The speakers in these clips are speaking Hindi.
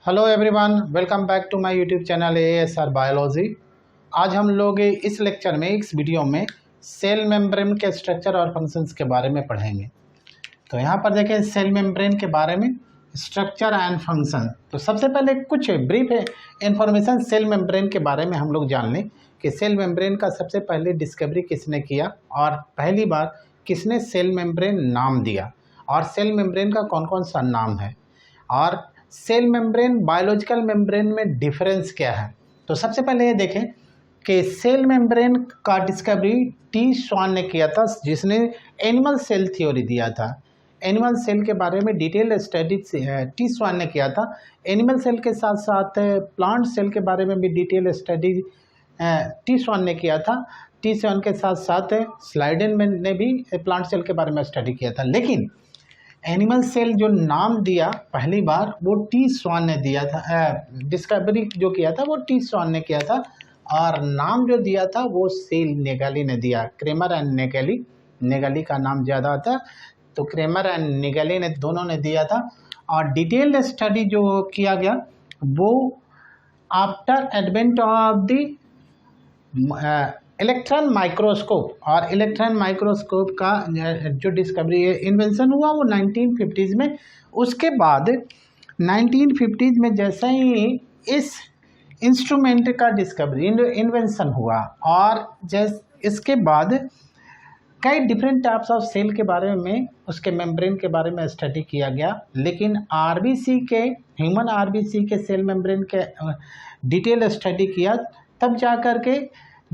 Hello everyone, welcome back to my YouTube channel ASR biology. आज हम लोग इस लेक्चर में, इस वीडियो में सेल मेम्ब्रेन के स्ट्रक्चर और फंक्शंस के बारे में पढ़ेंगे। तो यहाँ पर देखें सेल मेम्ब्रेन के बारे में स्ट्रक्चर एंड फंक्शन। तो सबसे पहले कुछ ब्रीफ इंफॉर्मेशन सेल मेम्ब्रेन के बारे में हम लोग जान लें कि सेल मेम्ब्रेन का सबसे पहले डिस्कवरी किसने किया और पहली बार किसने सेल मेम्ब्रेन नाम दिया और सेल मेम्ब्रेन का कौन कौन सा नाम है और सेल मेम्ब्रेन बायोलॉजिकल मेम्ब्रेन में डिफरेंस क्या है। तो सबसे पहले ये देखें कि सेल मेम्ब्रेन का डिस्कवरी टी स्वान ने किया था, जिसने एनिमल सेल थ्योरी दिया था। एनिमल सेल के बारे में डिटेल स्टडी टी स्वान ने किया था। एनिमल सेल के साथ साथ प्लांट सेल के बारे में भी डिटेल स्टडी टी स्वान ने किया था। टी स्वान के साथ साथ स्लाइडेन ने भी प्लांट सेल के बारे में स्टडी किया था। लेकिन एनिमल सेल जो नाम दिया पहली बार वो टी स्वान ने दिया था। डिस्कवरी जो किया था वो टी स्वान ने किया था और नाम जो दिया था वो सेल नेगेली ने दिया। क्रेमर एंड नेगेली, नेगेली का नाम ज़्यादा आता है तो क्रेमर एंड नेगेली ने दोनों ने दिया था। और डिटेल्ड स्टडी जो किया गया वो after advent of the electron microscope, और इलेक्ट्रॉन माइक्रोस्कोप का जो डिस्कवरी इन्वेंशन हुआ वो 1950s में। उसके बाद 1950s में जैसे ही इस इंस्ट्रूमेंट का डिस्कवरी इन्वेंशन हुआ और इसके बाद कई डिफरेंट टाइप्स ऑफ सेल के बारे में, उसके मेम्ब्रेन के बारे में स्टडी किया गया। लेकिन आरबीसी के, ह्यूमन आरबीसी के सेल मेम्ब्रेन के डिटेल स्टडी किया, तब जा कर के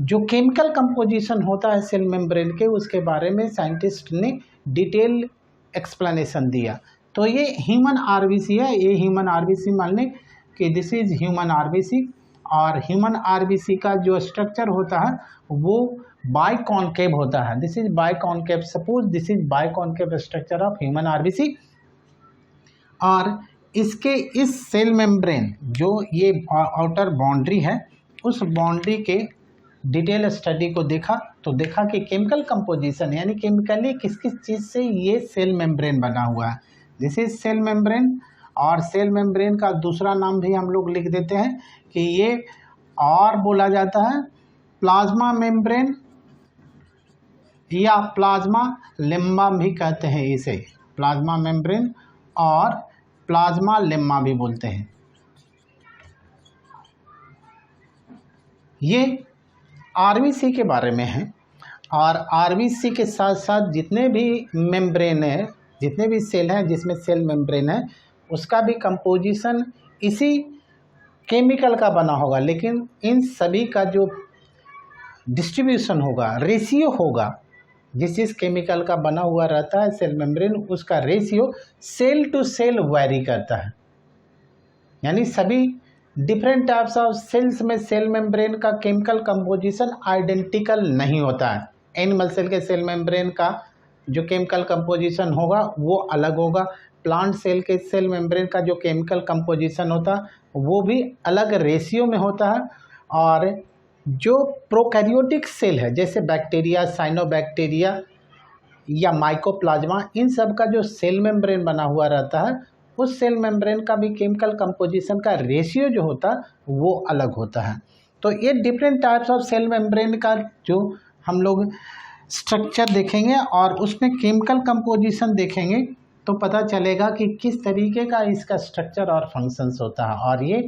जो केमिकल कंपोजिशन होता है सेल मेम्ब्रेन के, उसके बारे में साइंटिस्ट ने डिटेल एक्सप्लेनेशन दिया। तो ये ह्यूमन आरबीसी है। ये ह्यूमन आरबीसी मान लें कि दिस इज ह्यूमन आरबीसी। और ह्यूमन आरबीसी का जो स्ट्रक्चर होता है वो बाइकॉन्केव होता है। This is biconcave. Suppose this is biconcave structure of human RBC. और इसके इस सेल मेम्ब्रेन जो ये आउटर बाउंड्री है, उस बाउंड्री के डिटेल स्टडी को देखा तो देखा कि केमिकल कंपोजिशन यानी केमिकली किस किस चीज़ से ये सेल मेम्ब्रेन बना हुआ है। This is cell membrane. और सेल मेम्ब्रेन का दूसरा नाम भी हम लोग लिख देते हैं कि ये और बोला जाता है प्लाज्मा मेम्ब्रेन या प्लाज्मा लेम्मा भी कहते हैं इसे। प्लाज्मा मेम्ब्रेन और प्लाज्मा लेम्मा भी बोलते हैं। ये आरबीसी के बारे में है। और आरबीसी के साथ साथ जितने भी मेम्ब्रेन है, जितने भी सेल हैं जिसमें सेल मेम्ब्रेन है, उसका भी कंपोजिशन इसी केमिकल का बना होगा। लेकिन इन सभी का जो डिस्ट्रीब्यूशन होगा, रेशियो होगा, जिस जिस केमिकल का बना हुआ रहता है सेल मेम्ब्रेन, उसका ratio cell to cell vary करता है। यानी सभी डिफरेंट टाइप्स ऑफ सेल्स में सेल मेम्ब्रेन का केमिकल कंपोजिशन आइडेंटिकल नहीं होता है। एनिमल सेल के सेल मेम्ब्रेन का जो केमिकल कंपोजिशन होगा वो अलग होगा। प्लांट सेल के सेल मेम्ब्रेन का जो केमिकल कंपोजिशन होता है वो भी अलग रेशियो में होता है। और जो प्रोकैरियोटिक सेल है जैसे बैक्टीरिया, साइनोबैक्टीरिया या माइकोप्लाज्मा, इन सब का जो सेल मेम्ब्रेन बना हुआ रहता है, उस सेल मेम्ब्रेन का भी केमिकल कंपोजिशन का रेशियो जो होता है वो अलग होता है। तो ये different types of cell membrane का जो हम लोग स्ट्रक्चर देखेंगे और उसमें केमिकल कंपोजिशन देखेंगे तो पता चलेगा कि किस तरीके का इसका स्ट्रक्चर और फंक्शंस होता है और ये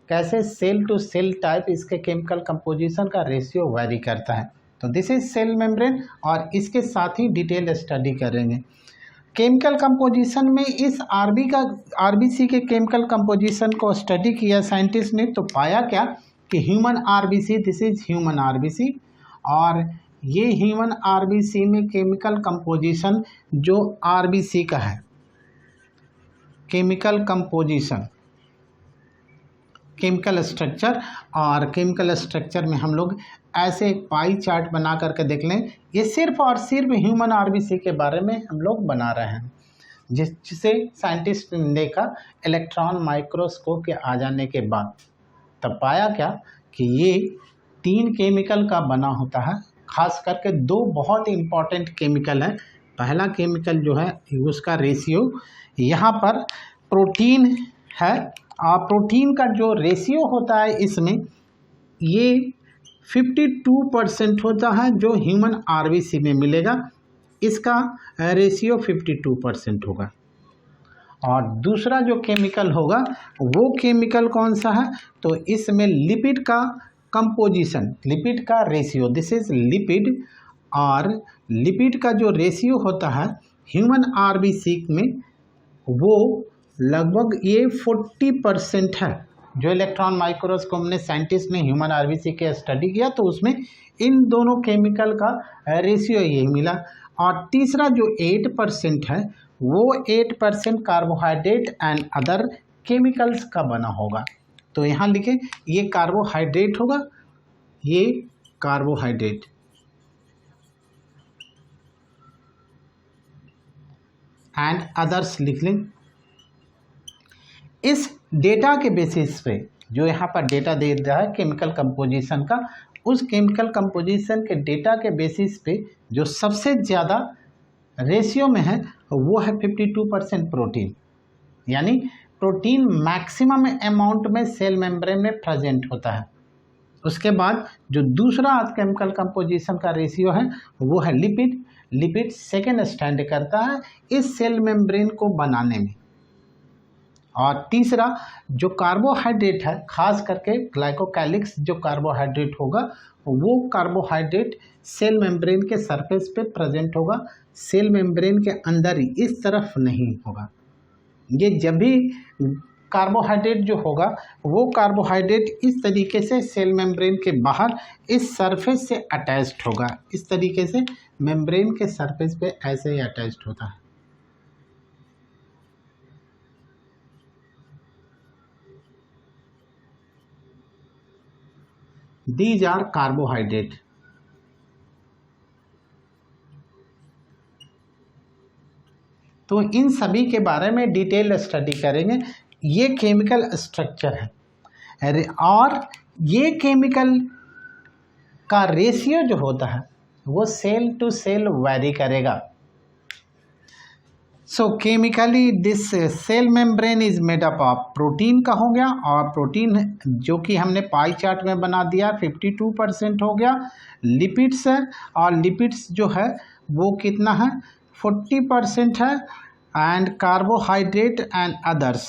कैसे सेल टू सेल टाइप इसके केमिकल कंपोजिशन का रेशियो वेरी करता है। तो दिस इज सेल मेम्ब्रेन और इसके साथ ही डिटेल स्टडी करेंगे। केमिकल कंपोजिशन में इस आरबीसी के केमिकल कंपोजिशन को स्टडी किया साइंटिस्ट ने, तो पाया क्या कि human RBC, this is human RBC, और ये ह्यूमन आरबीसी में केमिकल कंपोजिशन जो आरबीसी का है, केमिकल कंपोजिशन, केमिकल स्ट्रक्चर, और केमिकल स्ट्रक्चर में हम लोग ऐसे एक पाई चार्ट बना करके देख लें। ये सिर्फ और सिर्फ ह्यूमन आरबीसी के बारे में हम लोग बना रहे हैं, जिससे साइंटिस्ट ने देखा इलेक्ट्रॉन माइक्रोस्कोप के आ जाने के बाद। तब पाया क्या कि ये 3 केमिकल का बना होता है। खास करके 2 बहुत इम्पॉर्टेंट केमिकल हैं। पहला केमिकल जो है उसका रेशियो यहाँ पर प्रोटीन है प्रोटीन का जो रेशियो होता है इसमें ये 52% होता है जो ह्यूमन आरबीसी में मिलेगा, इसका रेशियो 52% होगा। और दूसरा जो केमिकल होगा वो केमिकल कौन सा है, तो इसमें लिपिड का कंपोजिशन, लिपिड का रेशियो, दिस इज लिपिड, और लिपिड का जो रेशियो होता है ह्यूमन आरबीसी में वो लगभग ये 40% है। जो इलेक्ट्रॉन माइक्रोस्कोप ने साइंटिस्ट ने ह्यूमन आरबीसी के स्टडी किया तो उसमें इन दोनों केमिकल का रेशियो यही मिला। और तीसरा जो 8% है वो 8% कार्बोहाइड्रेट एंड अदर केमिकल्स का बना होगा। तो यहाँ लिखे ये कार्बोहाइड्रेट होगा, ये कार्बोहाइड्रेट, एंड अदर्स लिख लें। इस डेटा के बेसिस पे जो यहाँ पर डेटा दे रहा है केमिकल कंपोजिशन का, उस केमिकल कंपोजिशन के डेटा के बेसिस पे जो सबसे ज़्यादा रेशियो में है वो है 52% प्रोटीन, यानी प्रोटीन मैक्सिमम अमाउंट में सेल मेम्ब्रेन में प्रेजेंट होता है। उसके बाद जो दूसरा केमिकल कंपोजिशन का रेशियो है वो है लिपिड, लिपिड सेकेंड स्टैंड करता है इस सेल मेम्ब्रेन को बनाने में। और तीसरा जो कार्बोहाइड्रेट है, खास करके ग्लाइकोकैलिक्स जो कार्बोहाइड्रेट होगा वो कार्बोहाइड्रेट सेल मेम्ब्रेन के सरफेस पे प्रेजेंट होगा, सेल मेम्ब्रेन के अंदर ही, इस तरफ नहीं होगा। ये जब भी कार्बोहाइड्रेट जो होगा वो कार्बोहाइड्रेट इस तरीके से सेल मेम्ब्रेन के बाहर इस सरफेस से अटैच्ड होगा, इस तरीके से मेम्ब्रेन के सरफेस पे ऐसे ही अटैच्ड होता है। These are carbohydrate। तो इन सभी के बारे में डिटेल स्टडी करेंगे। ये केमिकल स्ट्रक्चर है और ये केमिकल का रेशियो जो होता है वो सेल टू सेल वैरी करेगा। So chemically this cell membrane is made up of, protein का हो गया, और प्रोटीन जो कि हमने पाई चार्ट में बना दिया 52% हो गया। लिपिड्स है, और लिपिड्स जो है वो कितना है 40% है। एंड कार्बोहाइड्रेट एंड अदर्स,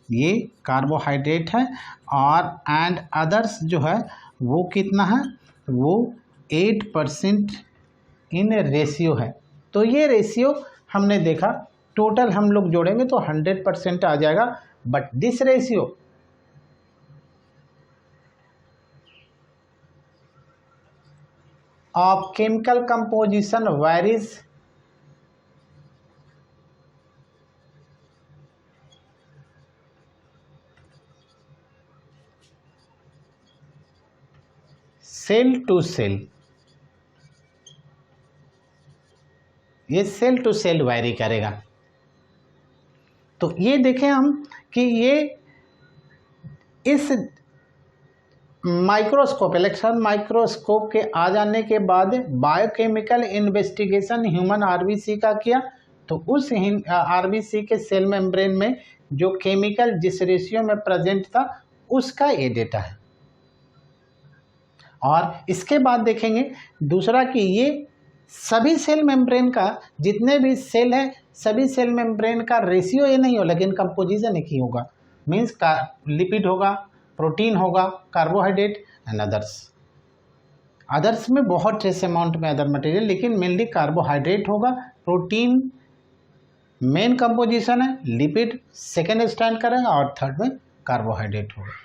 ये कार्बोहाइड्रेट है, और एंड अदर्स जो है वो कितना है, वो 8% इन रेशियो है। तो ये रेशियो हमने देखा, टोटल हम लोग जोड़ेंगे तो 100% आ जाएगा। But this ratio of chemical composition varies cell to cell, ये सेल टू सेल वैरी करेगा। तो ये देखें हम कि ये इस माइक्रोस्कोप, इलेक्ट्रॉन माइक्रोस्कोप के आ जाने के बाद बायोकेमिकल इन्वेस्टिगेशन ह्यूमन आरबीसी का किया, तो उस आरबीसी के सेल मेम्ब्रेन में जो केमिकल जिस रेशियो में प्रेजेंट था उसका ये डेटा है। और इसके बाद देखेंगे दूसरा कि ये सभी सेल मेम्ब्रेन का, जितने भी सेल है सभी सेल मेम्ब्रेन का रेशियो ये नहीं हो, लेकिन कंपोजिशन एक ही होगा। मीन्स का लिपिड होगा, प्रोटीन होगा, कार्बोहाइड्रेट एंड अदर्स। अदर्स में बहुत ट्रेस अमाउंट में अदर मटेरियल, लेकिन मेनली कार्बोहाइड्रेट होगा, प्रोटीन मेन कंपोजिशन है, लिपिड सेकेंड स्टैंड करेगा, और थर्ड में कार्बोहाइड्रेट होगा।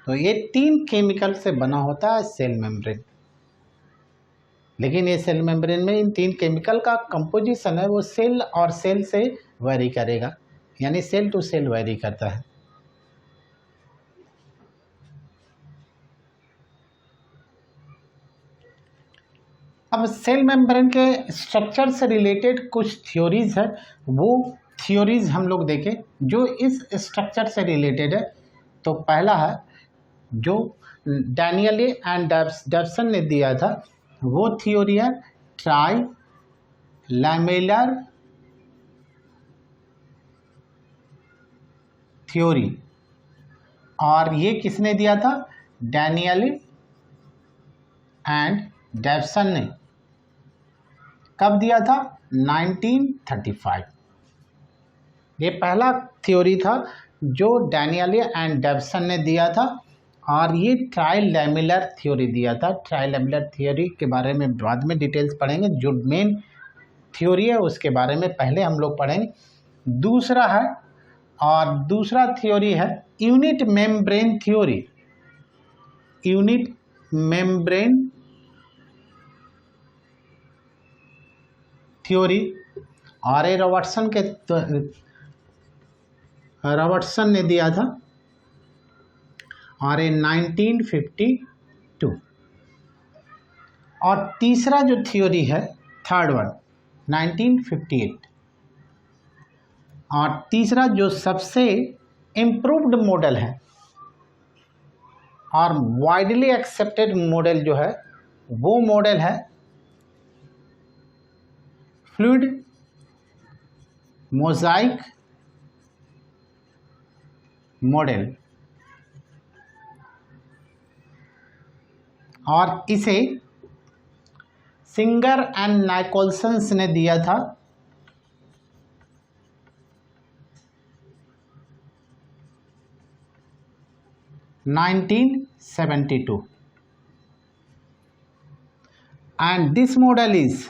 तो ये 3 केमिकल से बना होता है सेल मेम्ब्रेन। लेकिन ये सेल मेम्ब्रेन में इन 3 केमिकल का कंपोजिशन है वो सेल और सेल से वेरी करेगा, यानी सेल टू सेल वेरी करता है। अब सेल मेम्ब्रेन के स्ट्रक्चर से रिलेटेड कुछ थ्योरीज है, वो थ्योरीज हम लोग देखें जो इस स्ट्रक्चर से रिलेटेड है। तो पहला है जो डैनियल एंड डेवसन ने दिया था, वो थ्योरी है ट्राई लैमेलर थ्योरी, और ये किसने दिया था? डैनियल एंड डेवसन ने। कब दिया था? 1935। ये पहला थ्योरी था जो डैनियल एंड डेवसन ने दिया था, और ये ट्राइलैमिलर थ्योरी दिया था। ट्राइलैमिलर थ्योरी के बारे में बाद में डिटेल्स पढ़ेंगे, जो मेन थ्योरी है उसके बारे में पहले हम लोग पढ़ेंगे। दूसरा है, और दूसरा थ्योरी है unit membrane theory. Unit membrane theory, R A Robertson ने दिया था, और 1952। और तीसरा जो थ्योरी है, थर्ड वन, 1958। और तीसरा जो सबसे इम्प्रूव्ड मॉडल है और वाइडली एक्सेप्टेड मॉडल जो है, वो मॉडल है फ्लूइड मोज़ाइक मॉडल, और इसे सिंगर एंड नाइकोलसन ने दिया था 1972, and this model is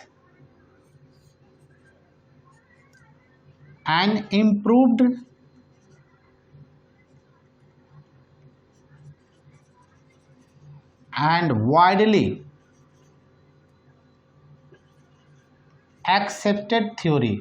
an improved and widely accepted theory.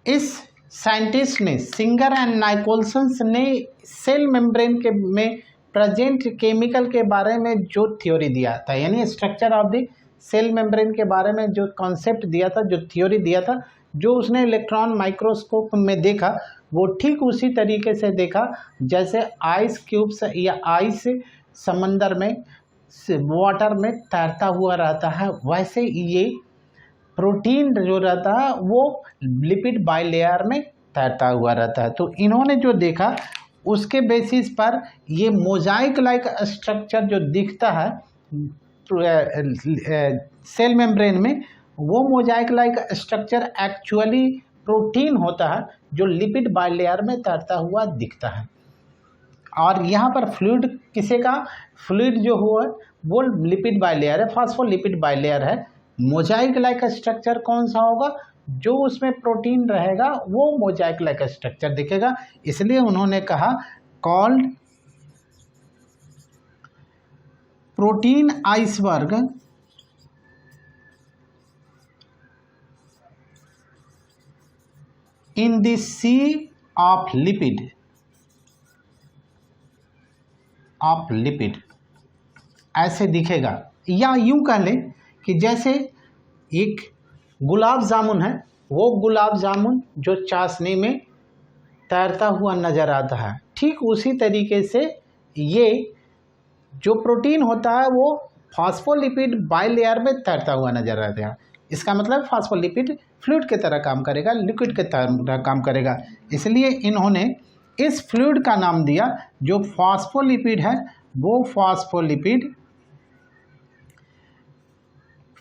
इस साइंटिस्ट ने, सिंगर एंड नाइकोलसन ने, सेल मेम्ब्रेन के में प्रेजेंट केमिकल के बारे में जो थ्योरी दिया था, यानी structure of the cell membrane के बारे में जो कॉन्सेप्ट दिया था, जो थ्योरी दिया था, जो उसने इलेक्ट्रॉन माइक्रोस्कोप में देखा, वो ठीक उसी तरीके से देखा जैसे आइस क्यूब्स या आइस समंदर में, वाटर में तैरता हुआ रहता है, वैसे ये प्रोटीन जो रहता है वो लिपिड बाइलेयर में तैरता हुआ रहता है। तो इन्होंने जो देखा उसके बेसिस पर ये मोजाइक लाइक स्ट्रक्चर जो दिखता है सेल मेम्ब्रेन में, वो Mosaic like structure actually protein होता है जो लिपिड बाइलेयर में तैरता हुआ दिखता है। और यहाँ पर फ्लूइड किसे का, फ्लूइड जो हुआ वो लिपिड बाइलेयर है, फॉस्फोलिपिड बाइलेयर है। मोजाइक लाइक स्ट्रक्चर कौन सा होगा? जो उसमें प्रोटीन रहेगा वो मोजाइक लाइक स्ट्रक्चर दिखेगा। इसलिए उन्होंने कहा called protein iceberg in the sea of lipid, ऐसे दिखेगा। या यूं कह लें कि जैसे एक गुलाब जामुन है, वो गुलाब जामुन जो चाशनी में तैरता हुआ नज़र आता है, ठीक उसी तरीके से ये जो प्रोटीन होता है वो फॉस्फोलिपिड बाइलेयर में तैरता हुआ नज़र आता है। इसका मतलब फॉस्फोलिपिड फ्लूइड की तरह काम करेगा, लिक्विड की तरह काम करेगा। इसलिए इन्होंने इस फ्लूइड का नाम दिया, जो फॉस्फोलिपिड है वो फॉस्फोलिपिड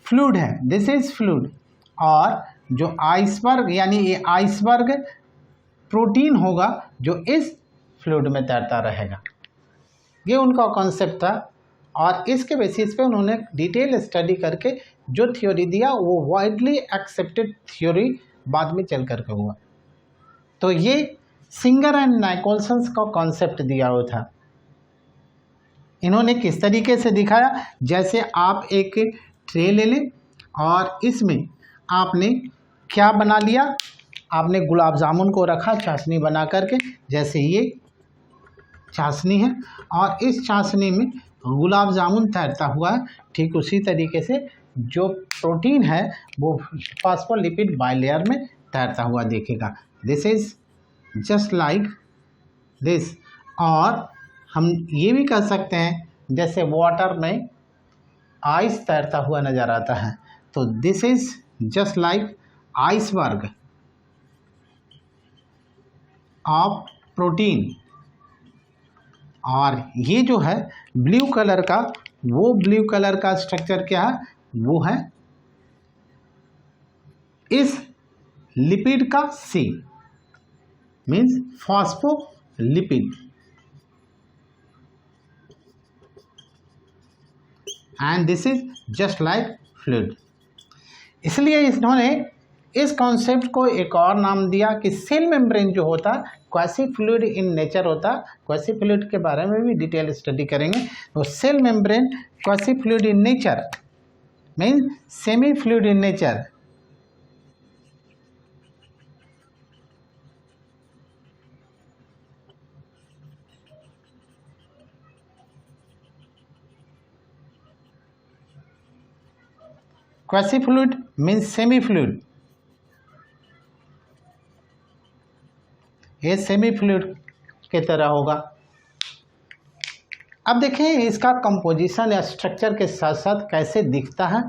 फ्लूइड है, दिस इज फ्लूइड। और जो आइसबर्ग, यानी ये आइसबर्ग प्रोटीन होगा जो इस फ्लूइड में तैरता रहेगा। ये उनका कॉन्सेप्ट था, और इसके बेसिस पे उन्होंने डिटेल स्टडी करके जो थ्योरी दिया वो वाइडली एक्सेप्टेड थ्योरी बाद में चल करके हुआ। तो ये सिंगर एंड नाइकोलसन का कॉन्सेप्ट दिया हुआ था। इन्होंने किस तरीके से दिखाया, जैसे आप एक ट्रे ले लें और इसमें आपने क्या बना लिया, आपने गुलाब जामुन को रखा चाशनी बना करके, जैसे ये चाशनी है और इस चाशनी में गुलाब जामुन तैरता हुआ है, ठीक उसी तरीके से जो प्रोटीन है वो फॉस्फोलिपिड बाइलेयर में तैरता हुआ दिखेगा। This is just like this. और हम ये भी कह सकते हैं जैसे वाटर में आइस तैरता हुआ नज़र आता है, तो this is just like iceberg. Of protein. और ये जो है ब्लू कलर का, वो ब्लू कलर का स्ट्रक्चर क्या है, वो है इस लिपिड का sea, means phospholipid. And this is just like fluid. इसलिए इन्होंने इस कॉन्सेप्ट को एक और नाम दिया कि सेल मेम्ब्रेन जो होता है क्वासी फ्लूइड इन नेचर होता। क्वासी फ्लूइड के बारे में भी डिटेल स्टडी करेंगे। तो cell membrane quasi fluid in nature means semi fluid in nature. Quasi fluid means semi fluid, ये सेमी फ्लूइड के तरह होगा। अब देखें इसका कंपोजिशन या स्ट्रक्चर के साथ साथ कैसे दिखता है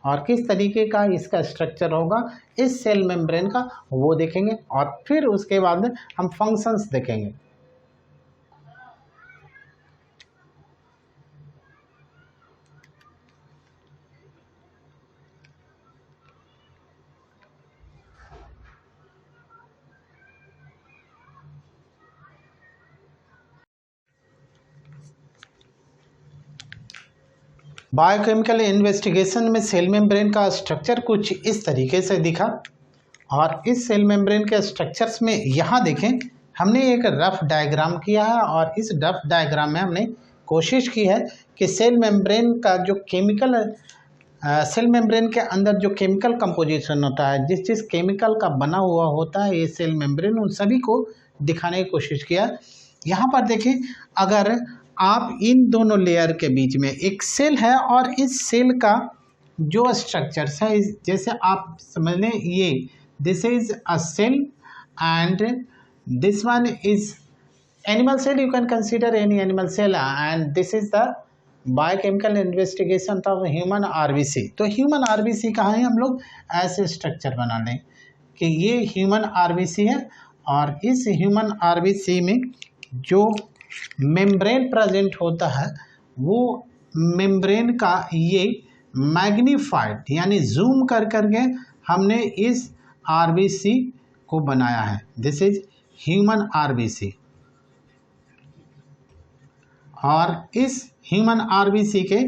और किस तरीके का इसका स्ट्रक्चर होगा इस सेल मेम्ब्रेन का, वो देखेंगे। और फिर उसके बाद में हम फंक्शंस देखेंगे। बायोकेमिकल इन्वेस्टिगेशन में सेल मेम्ब्रेन का स्ट्रक्चर कुछ इस तरीके से दिखा। और इस सेल मेम्ब्रेन के स्ट्रक्चर्स में यहाँ देखें हमने एक रफ डायग्राम किया है। और इस रफ डायग्राम में हमने कोशिश की है कि सेल मेम्ब्रेन का जो केमिकल सेल मेम्ब्रेन के अंदर जो केमिकल कंपोजिशन होता है, जिस जिस केमिकल का बना हुआ होता है ये सेल मेम्ब्रेन, उन सभी को दिखाने की कोशिश किया। यहाँ पर देखें, अगर आप इन दोनों लेयर के बीच में एक सेल है और इस सेल का जो स्ट्रक्चर्स है, जैसे आप समझ लें ये this is a cell and this one is animal cell, you can consider any animal cell, and this is the biochemical investigation of human RBC. तो ह्यूमन आरबीसी कहाँ है, हम लोग ऐसे स्ट्रक्चर बना लें कि ये ह्यूमन आरबीसी है। और इस ह्यूमन आरबीसी में जो मेम्ब्रेन प्रेजेंट होता है वो मेम्ब्रेन का ये मैग्नीफाइड यानी जूम कर करके हमने इस आरबीसी को बनाया है। This is human RBC. और इस ह्यूमन आरबीसी के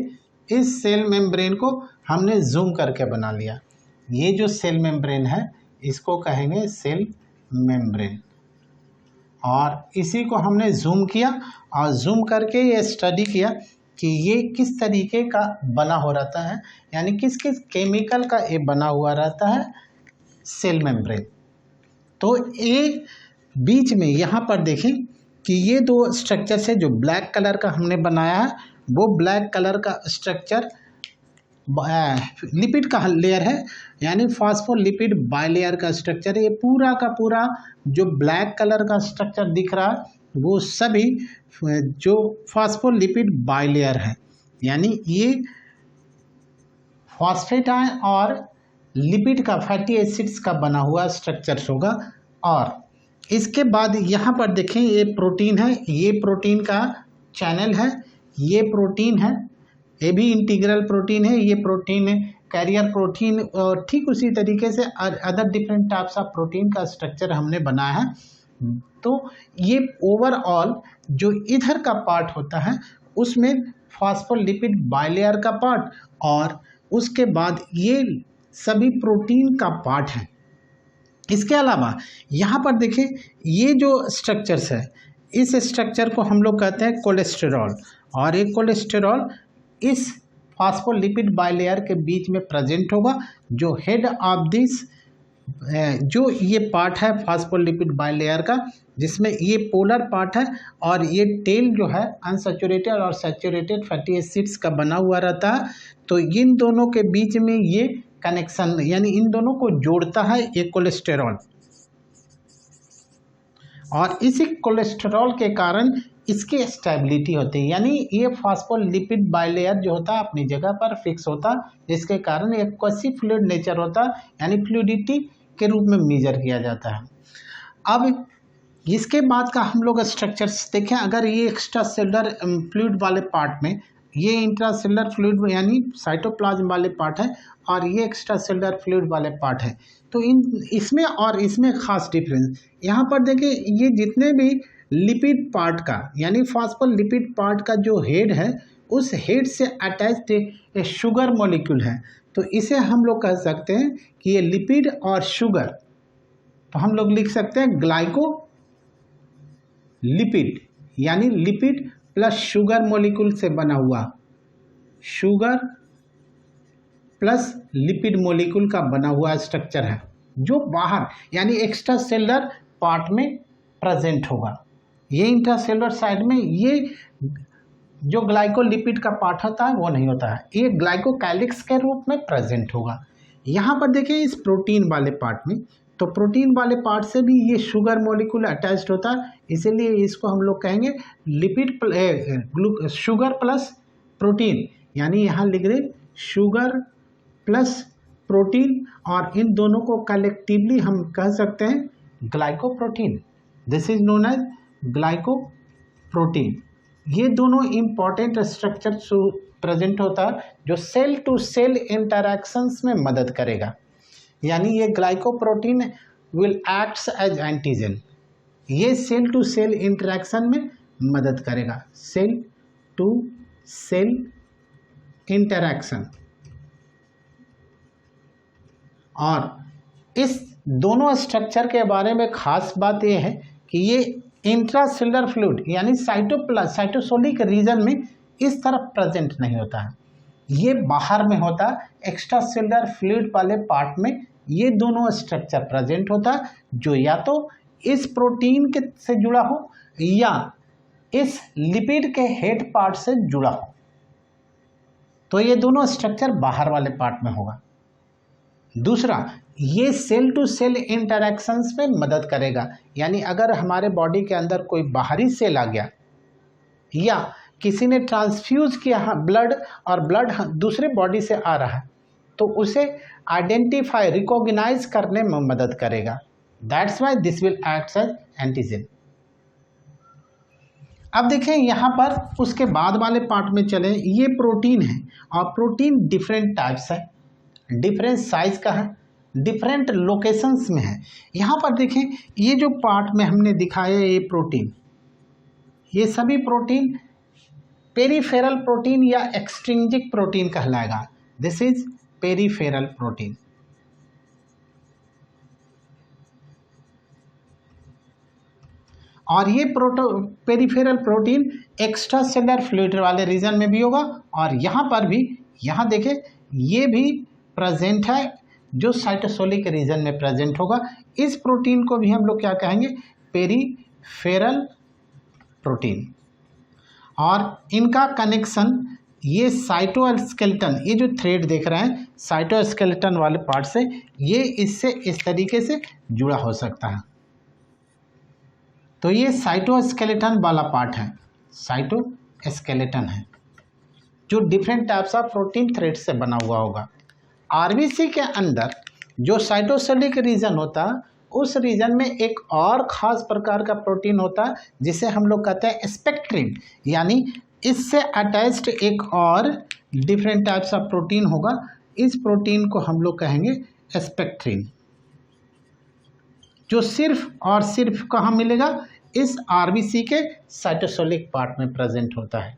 इस सेल मेम्ब्रेन को हमने जूम करके बना लिया। ये जो सेल मेम्ब्रेन है इसको कहेंगे सेल मेम्ब्रेन। और इसी को हमने जूम किया और जूम करके ये स्टडी किया कि ये किस तरीके का बना हो रहता है, यानी किस किस केमिकल का ये बना हुआ रहता है सेल मेम्ब्रेन। तो ये बीच में यहाँ पर देखें कि ये दो स्ट्रक्चर से जो ब्लैक कलर का हमने बनाया है वो ब्लैक कलर का स्ट्रक्चर लिपिड का लेयर है, यानी फॉस्फोलिपिड बाइलेयर का स्ट्रक्चर है। ये पूरा का पूरा जो ब्लैक कलर का स्ट्रक्चर दिख रहा है वो सभी जो फॉस्फोलिपिड बाइलेयर है, यानी ये फॉस्फेट आयन और लिपिड का फैटी एसिड्स का बना हुआ स्ट्रक्चर होगा। और इसके बाद यहाँ पर देखें ये प्रोटीन है, ये प्रोटीन का चैनल है, ये प्रोटीन है, ये भी इंटीग्रल प्रोटीन है, ये प्रोटीन है कैरियर प्रोटीन। और ठीक उसी तरीके से other different types of protein का स्ट्रक्चर हमने बनाया है। तो ये ओवरऑल जो इधर का पार्ट होता है उसमें फॉस्फोलिपिड बाइलेयर का पार्ट और उसके बाद ये सभी प्रोटीन का पार्ट है। इसके अलावा यहाँ पर देखिए ये जो स्ट्रक्चर्स है इस स्ट्रक्चर को हम लोग कहते हैं कोलेस्टेरॉल। और ये कोलेस्टेरॉल इस फॉस्फोलिपिड बाइलेयर के बीच में प्रेजेंट होगा। जो हेड ऑफ दिस जो ये पार्ट है फॉस्फोलिपिड बाइलेयर का, जिसमें ये पोलर पार्ट है और ये टेल जो है अनसैचुरेटेड और सैचुरेटेड फैटी एसिड्स का बना हुआ रहता है। तो इन दोनों के बीच में ये कनेक्शन यानी इन दोनों को जोड़ता है ये कोलेस्टेरॉल। और इसी कोलेस्टेरॉल के कारण इसकी स्टेबिलिटी होती है, यानी ये फॉस्फोलिपिड बाइलेयर जो होता है अपनी जगह पर फिक्स होता, जिसके कारण ये क्वासी फ्लूइड नेचर होता, यानी फ्लूइडिटी के रूप में मेजर किया जाता है। अब इसके बाद का हम लोग स्ट्रक्चर्स देखें। अगर ये एक्स्ट्रा सेलुलर फ्लूइड वाले पार्ट में, ये इंट्रा सेलुलर फ्लूइड यानी साइटोप्लाज्म वाले पार्ट है और ये एक्स्ट्रा सेलुलर फ्लूइड वाले पार्ट है, तो इसमें और इसमें खास डिफरेंस यहाँ पर देखें। ये जितने भी लिपिड पार्ट का यानी फॉस्फोलिपिड पार्ट का जो हेड है, उस हेड से अटैच्ड शुगर मॉलिक्यूल है, तो इसे हम लोग कह सकते हैं कि ये लिपिड और शुगर, तो हम लोग लिख सकते हैं ग्लाइको लिपिड, यानी लिपिड प्लस शुगर मॉलिक्यूल से बना हुआ, शुगर प्लस लिपिड मॉलिक्यूल का बना हुआ स्ट्रक्चर है, जो बाहर यानी एक्स्ट्रा सेलुलर पार्ट में प्रेजेंट होगा। ये इंट्रासेलुलर साइड में ये जो ग्लाइकोलिपिड का पार्ट होता है वो नहीं होता है, ये ग्लाइकोकैलिक्स के रूप में प्रेजेंट होगा। यहाँ पर देखिए इस प्रोटीन वाले पार्ट में, तो प्रोटीन वाले पार्ट से भी ये शुगर मॉलिक्यूल अटैच्ड होता है, इसीलिए इसको हम लोग कहेंगे लिपिड शुगर प्लस प्रोटीन, यानी यहाँ लिख रहे शुगर प्लस प्रोटीन, और इन दोनों को कलेक्टिवली हम कह सकते हैं glycoprotein. This is known as glycoprotein. ये दोनों इंपॉर्टेंट स्ट्रक्चर प्रेजेंट होता है जो सेल टू सेल इंटरैक्शंस में मदद करेगा, यानी ये glycoprotein will acts as antigen, ये सेल टू सेल इंटरैक्शन में मदद करेगा, सेल टू सेल इंटरैक्शन। और इस दोनों स्ट्रक्चर के बारे में खास बात यह है कि ये इंट्रासेलुलर फ्लूइड यानी साइटोसोलिक रीजन में इस तरफ प्रेजेंट नहीं होता है, ये बाहर में होता है, एक्स्ट्रा सेलुलर फ्लूइड वाले पार्ट में ये दोनों स्ट्रक्चर प्रेजेंट होता है, जो या तो इस प्रोटीन के से जुड़ा हो या इस लिपिड के हेड पार्ट से जुड़ा हो, तो ये दोनों स्ट्रक्चर बाहर वाले पार्ट में होगा। दूसरा, ये सेल टू सेल इंटरैक्शंस में मदद करेगा, यानी अगर हमारे बॉडी के अंदर कोई बाहरी सेल आ गया या किसी ने ट्रांसफ्यूज किया ब्लड और ब्लड दूसरे बॉडी से आ रहा है, तो उसे आइडेंटिफाई रिकॉग्नाइज करने में मदद करेगा। That's why this will act as antigen. अब देखें यहाँ पर उसके बाद वाले पार्ट में चलें। ये प्रोटीन है और प्रोटीन डिफरेंट टाइप्स है, डिफरेंट साइज का है, डिफरेंट लोकेशंस में है। यहाँ पर देखें ये जो पार्ट में हमने दिखाया ये प्रोटीन, ये सभी प्रोटीन पेरीफेरल प्रोटीन या एक्सट्रिंजिक प्रोटीन कहलाएगा। This is peripheral protein. और ये peripheral protein extra cellular fluid वाले रीजन में भी होगा, और यहाँ पर भी, यहाँ देखें ये भी प्रेजेंट है जो साइटोसोलिक रीजन में प्रेजेंट होगा। इस प्रोटीन को भी हम लोग क्या कहेंगे, पेरीफेरल प्रोटीन। और इनका कनेक्शन ये साइटोस्केलेटन, ये जो थ्रेड देख रहे हैं साइटोस्केलेटन वाले पार्ट से, ये इससे इस तरीके से जुड़ा हो सकता है। तो ये साइटोस्केलेटन वाला पार्ट है, साइटोस्केलेटन है जो different types of protein thread से बना हुआ होगा। आरबीसी के अंदर जो साइटोसोलिक रीजन होता है, उस रीजन में एक और ख़ास प्रकार का प्रोटीन होता है जिसे हम लोग कहते हैं स्पेक्ट्रिन, यानी इससे अटैच्ड एक और डिफरेंट टाइप्स ऑफ प्रोटीन होगा। इस प्रोटीन को हम लोग कहेंगे स्पेक्ट्रिन, जो सिर्फ और सिर्फ कहाँ मिलेगा, इस आरबीसी के साइटोसोलिक पार्ट में प्रेजेंट होता है।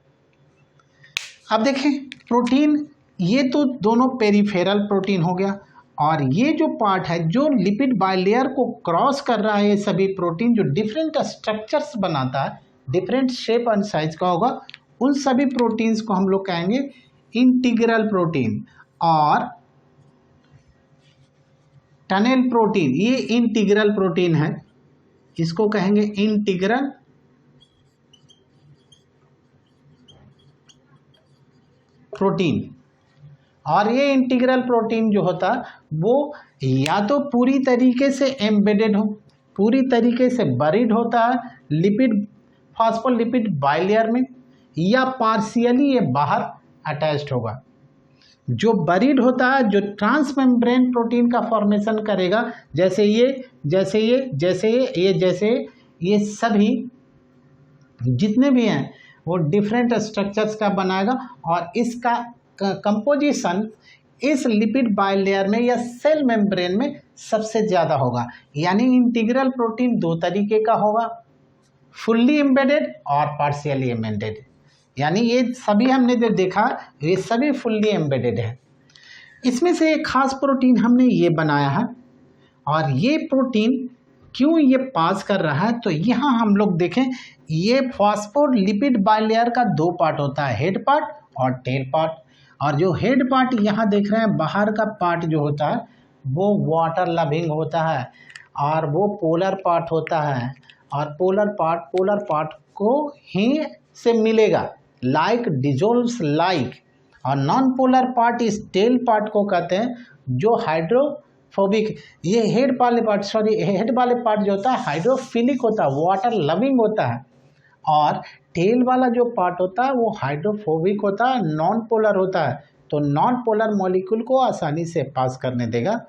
अब देखें प्रोटीन, ये तो दोनों पेरीफेरल प्रोटीन हो गया, और ये जो पार्ट है जो लिपिड बाइलेयर को क्रॉस कर रहा है, ये सभी प्रोटीन जो डिफरेंट स्ट्रक्चर्स बनाता है, डिफरेंट शेप एंड साइज का होगा, उन सभी प्रोटीन्स को हम लोग कहेंगे इंटीग्रल प्रोटीन और टनेल प्रोटीन। ये इंटीग्रल प्रोटीन है, इसको कहेंगे इंटीग्रल प्रोटीन। और ये इंटीग्रल प्रोटीन जो होता है वो या तो पूरी तरीके से एम्बेडेड हो, पूरी तरीके से बरीड होता है लिपिड फॉस्फोलिपिड बाइलेयर में, या पार्शियली ये बाहर अटैच्ड होगा। जो बरीड होता है, जो ट्रांसमेम्ब्रेन प्रोटीन का फॉर्मेशन करेगा, जैसे ये, जैसे ये, जैसे ये, जैसे ये सभी जितने भी हैं वो डिफरेंट स्ट्रक्चर्स का बनाएगा और इसका कंपोजिशन इस लिपिड बाइलेयर में या सेल मेम्ब्रेन में सबसे ज़्यादा होगा। यानी इंटीग्रल प्रोटीन दो तरीके का होगा, फुल्ली एम्बेडेड और पार्शियली एम्बेडेड। यानी ये सभी हमने जो देखा ये सभी फुल्ली एम्बेडेड है। इसमें से एक खास प्रोटीन हमने ये बनाया है और ये प्रोटीन क्यों ये पास कर रहा है, तो यहाँ हम लोग देखें ये फॉस्फोलिपिड बाइलेयर का दो पार्ट होता है, हेड पार्ट और टेल पार्ट। और जो हेड पार्ट यहाँ देख रहे हैं बाहर का पार्ट जो होता है वो वाटर लविंग होता है और वो पोलर पार्ट होता है। और पोलर पार्ट को ही से मिलेगा लाइक डिजोल्व्स लाइक। और नॉन पोलर पार्ट इस टेल पार्ट को कहते हैं जो हाइड्रोफोबिक। ये हेड वाले पार्ट जो होता है हाइड्रोफिलिक होता है, वाटर लविंग होता है। और टेल वाला जो पार्ट होता है वो हाइड्रोफोबिक होता है, नॉन पोलर होता है। तो नॉन पोलर मॉलिक्यूल को आसानी से पास करने देगा।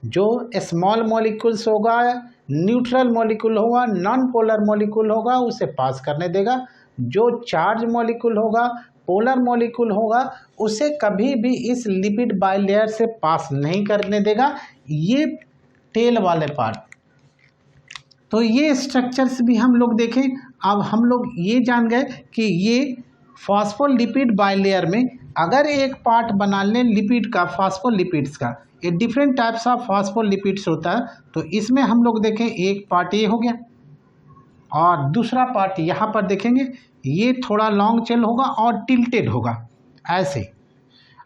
जो स्मॉल मॉलिक्यूल्स होगा, न्यूट्रल मॉलिक्यूल होगा, नॉन पोलर मॉलिक्यूल होगा उसे पास करने देगा। जो चार्ज मॉलिक्यूल होगा, पोलर मॉलिक्यूल होगा, उसे कभी भी इस लिपिड बाइलेयर से पास नहीं करने देगा। ये टेल वाले पार्ट। तो ये स्ट्रक्चर्स भी हम लोग देखें। अब हम लोग ये जान गए कि ये फॉस्फोलिपिड बाइलेयर में अगर एक पार्ट बना लें लिपिड का, फॉस्फोलिपिड्स का, ये डिफरेंट टाइप्स ऑफ फॉस्फोलिपिड्स होता है। तो इसमें हम लोग देखें एक पार्ट ये हो गया और दूसरा पार्ट यहाँ पर देखेंगे ये थोड़ा लॉन्ग चेन होगा और टिल्टेड होगा ऐसे।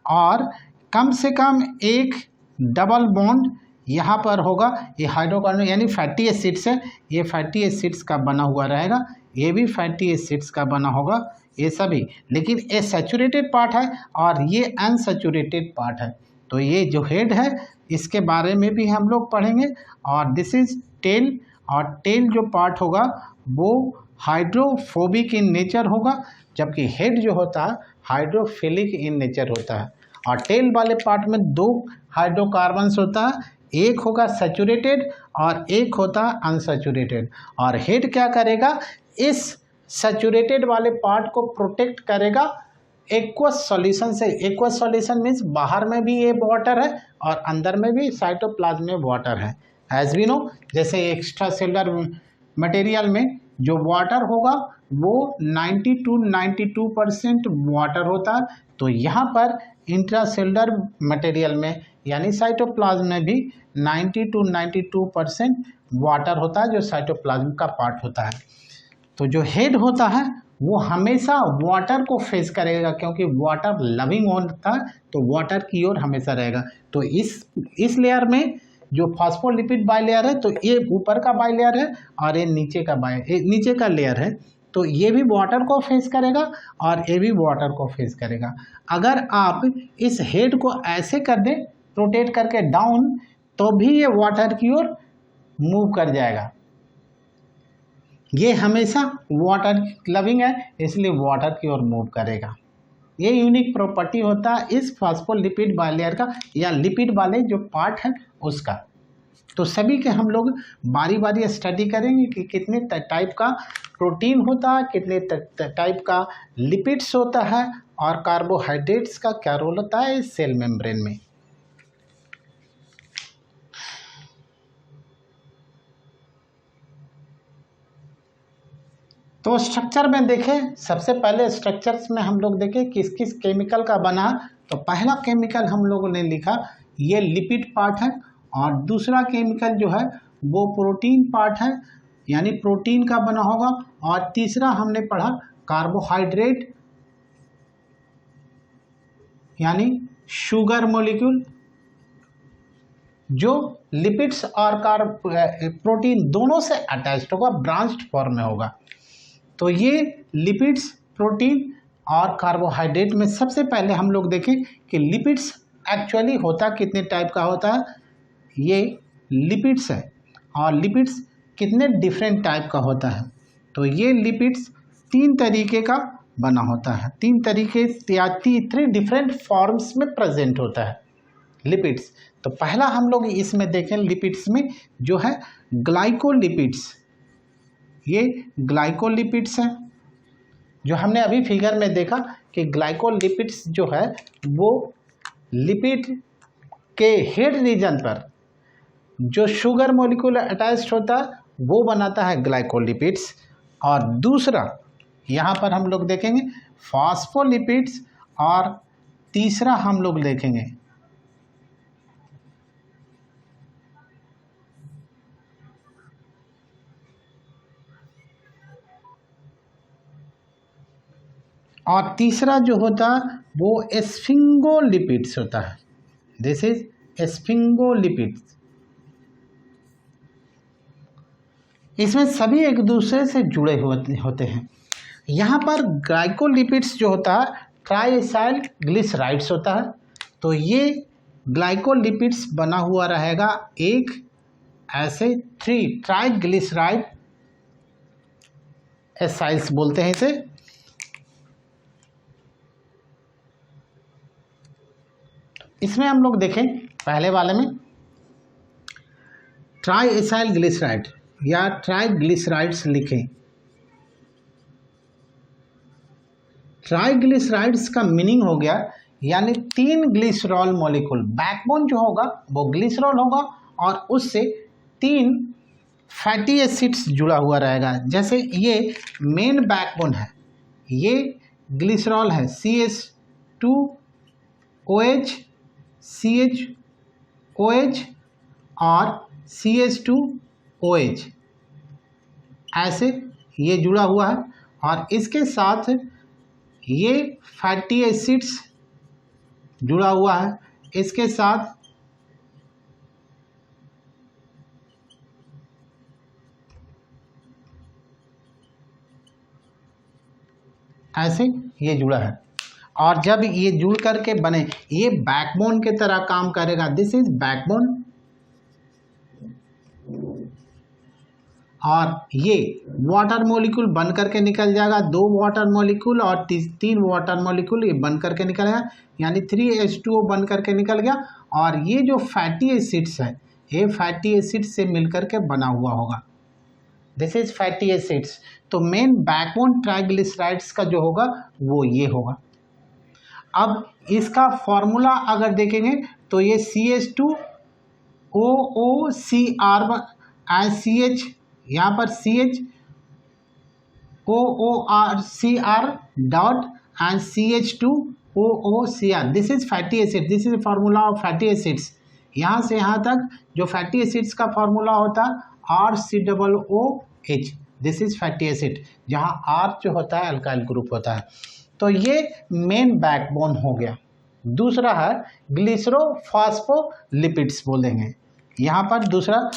और कम से कम एक डबल बॉन्ड यहाँ पर होगा। ये हाइड्रोकार्बन यानी फैटी एसिड्स है, ये फैटी एसिड्स का बना हुआ रहेगा, ये भी फैटी एसिड्स का बना होगा, ये सभी। लेकिन ये सैचुरेटेड पार्ट है और ये अनसैचुरेटेड पार्ट है। तो ये जो हेड है इसके बारे में भी हम लोग पढ़ेंगे। और दिस इज टेल। और टेल जो पार्ट होगा वो हाइड्रोफोबिक इन नेचर होगा, जबकि हेड जो होता है हाइड्रोफिलिक इन नेचर होता है। और टेल वाले पार्ट में दो हाइड्रोकार्बन्स होता है, एक होगा सैचुरेटेड और एक होता है अनसैचुरेटेड। और हेड क्या करेगा, इस सैचुरेटेड वाले पार्ट को प्रोटेक्ट करेगा एक्वस सॉल्यूशन से। एक्वस सॉल्यूशन मीन्स बाहर में भी ये वाटर है और अंदर में भी साइटोप्लाज्म में वाटर है। एज वी नो, जैसे एक्स्ट्रा सेलुलर मटेरियल में जो वाटर होगा वो 92% वाटर होता है। तो यहाँ पर इंट्रासेलुलर मटेरियल में यानी साइटोप्लाज्म में भी 92% वाटर होता है, जो साइटोप्लाज्म का पार्ट होता है। तो जो हेड होता है वो हमेशा वाटर को फेस करेगा, क्योंकि वाटर लविंग होता है तो वाटर की ओर हमेशा रहेगा। तो इस लेयर में जो फॉस्फोलिपिड बाइलेयर है तो ये ऊपर का बाइलेयर है और ये नीचे का लेयर है। तो ये भी वाटर को फेस करेगा और ये भी वाटर को फेस करेगा। अगर आप इस हेड को ऐसे कर दें रोटेट करके डाउन, तो भी ये वाटर की ओर मूव कर जाएगा। ये हमेशा वाटर लविंग है इसलिए वाटर की ओर मूव करेगा। ये यूनिक प्रॉपर्टी होता है इस फॉस्फोलिपिड बाइलेयर का, या लिपिड वाले जो पार्ट है उसका। तो सभी के हम लोग बारी बारी स्टडी करेंगे कि कितने टाइप का प्रोटीन होता है, कितने टाइप का लिपिड्स होता है और कार्बोहाइड्रेट्स का क्या रोल होता है इस सेल मेम्ब्रेन में। तो स्ट्रक्चर में देखें, सबसे पहले स्ट्रक्चर्स में हम लोग देखें किस किस केमिकल का बना। तो पहला केमिकल हम लोगों ने लिखा ये लिपिड पार्ट है, और दूसरा केमिकल जो है वो प्रोटीन पार्ट है यानी प्रोटीन का बना होगा, और तीसरा हमने पढ़ा कार्बोहाइड्रेट यानी शुगर मॉलिक्यूल, जो लिपिड्स और प्रोटीन दोनों से अटैच्ड होगा, ब्रांच्ड फॉर्म में होगा। तो ये लिपिड्स, प्रोटीन और कार्बोहाइड्रेट में सबसे पहले हम लोग देखें कि लिपिड्स एक्चुअली होता कितने टाइप का होता है। ये लिपिड्स है और लिपिड्स कितने डिफरेंट टाइप का होता है। तो ये लिपिड्स तीन तरीके का बना होता है, तीन तरीके या थ्री डिफरेंट फॉर्म्स में प्रेजेंट होता है लिपिड्स। तो पहला हम लोग इसमें देखें लिपिड्स में जो है ग्लाइकोलिपिड्स। ये ग्लाइकोलिपिड्स हैं, जो हमने अभी फिगर में देखा कि ग्लाइकोलिपिड्स जो है वो लिपिड के हेड रीजन पर जो शुगर मॉलिक्यूल अटैच्ड होता है वो बनाता है ग्लाइकोलिपिड्स। और दूसरा यहाँ पर हम लोग देखेंगे फॉस्फोलिपिड्स, और तीसरा हम लोग देखेंगे जो होता है वो स्फिंगोलिपिड्स होता है। This is sphingolipids. इसमें सभी एक दूसरे से जुड़े होते हैं। यहाँ पर ग्लाइकोलिपिड्स जो होता है ट्राइएसाइल ग्लिसराइड्स होता है, तो ये ग्लाइकोलिपिड्स बना हुआ रहेगा एक ऐसे 3 ट्राइग्लिसराइड एसाइल्स बोलते हैं इसे। इसमें हम लोग देखें पहले वाले में ट्राइएसाइल ग्लिसराइड या ट्राइग्लिसराइड्स लिखें। ट्राइग्लिसराइड्स का मीनिंग हो गया यानी 3 ग्लिसरॉल मॉलिक्यूल, बैकबोन जो होगा वो ग्लिसरॉल होगा और उससे 3 फैटी एसिड्स जुड़ा हुआ रहेगा। जैसे ये मेन बैकबोन है, ये ग्लिसरॉल है CH2OH CHOH और CH2OH, ऐसे ये जुड़ा हुआ है। और इसके साथ ये फैटी एसिड्स जुड़ा हुआ है, इसके साथ ऐसे ये जुड़ा है। और जब ये जुड़ करके बने ये बैकबोन के तरह काम करेगा। This is backbone. और ये वाटर मॉलिक्यूल बन करके निकल जाएगा, 2 वाटर मॉलिक्यूल और 3 वाटर मॉलिक्यूल ये बन करके निकल गया, यानी 3H2O बन करके निकल गया। और ये जो फैटी एसिड्स है ये फैटी एसिड्स से मिलकर के बना हुआ होगा। This is fatty acids. तो मेन बैकबोन ट्राइग्लिसराइड्स का जो होगा वो ये होगा। अब इसका फॉर्मूला अगर देखेंगे तो ये CH2OOCR CH, यहाँ पर CHOORCR dot and CH2OOCR। This is fatty acid. This is formula of fatty acids. यहाँ से यहाँ तक जो फैटी एसिड्स का फॉर्मूला होता है RCOOH। This is fatty acid, जहाँ R जो होता है अल्काइल ग्रुप होता है। तो ये मेन बैकबोन हो गया। दूसरा है ग्लिसरोफॉस्फोलिपिड्स बोलेंगे। यहाँ पर दूसरा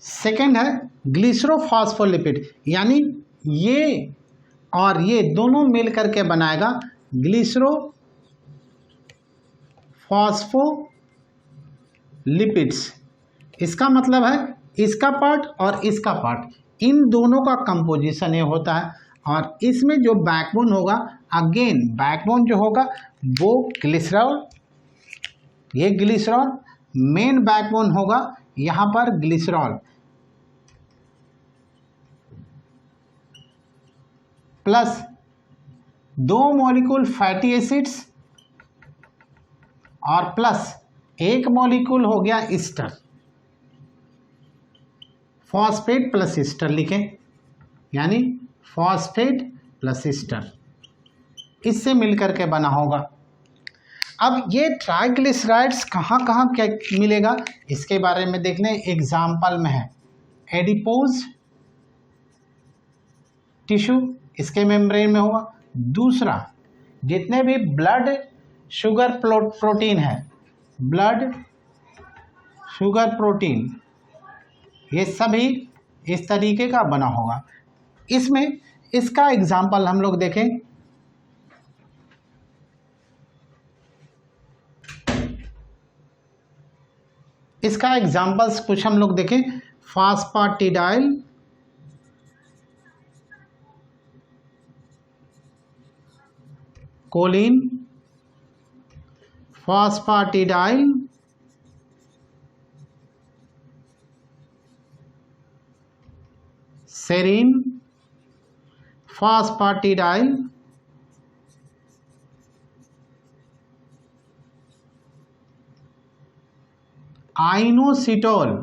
सेकेंड है ग्लिसरोफॉस्फोलिपिड, यानी ये और ये दोनों मिल करके बनाएगा ग्लिसरोफॉस्फोलिपिड्स। इसका मतलब है इसका पार्ट और इसका पार्ट, इन दोनों का कंपोजिशन ये होता है। और इसमें जो बैकबोन होगा, अगेन बैकबोन जो होगा वो ग्लिसरॉल, ये ग्लिसरॉल मेन बैकबोन होगा। यहाँ पर glycerol plus 2 molecule fatty acids और प्लस 1 मॉलिक्यूल हो गया ईस्टर, फॉस्फेट प्लस ईस्टर लिखें, यानी फॉस्फेट प्लस ईस्टर, इससे मिलकर के बना होगा। अब ये ट्राइग्लिसराइड्स कहाँ कहाँ क्या मिलेगा इसके बारे में देख लें। एग्जाम्पल में है एडिपोज टिश्यू, इसके मेम्ब्रेन में होगा। दूसरा जितने भी ब्लड शुगर प्रोटीन है, ब्लड शुगर प्रोटीन, ये सभी इस तरीके का बना होगा। इसमें इसका एग्जाम्पल हम लोग देखें, इसका एग्जाम्पल्स कुछ हम लोग देखें। Phosphatidyl choline, phosphatidyl serine, phosphatidyl inositol.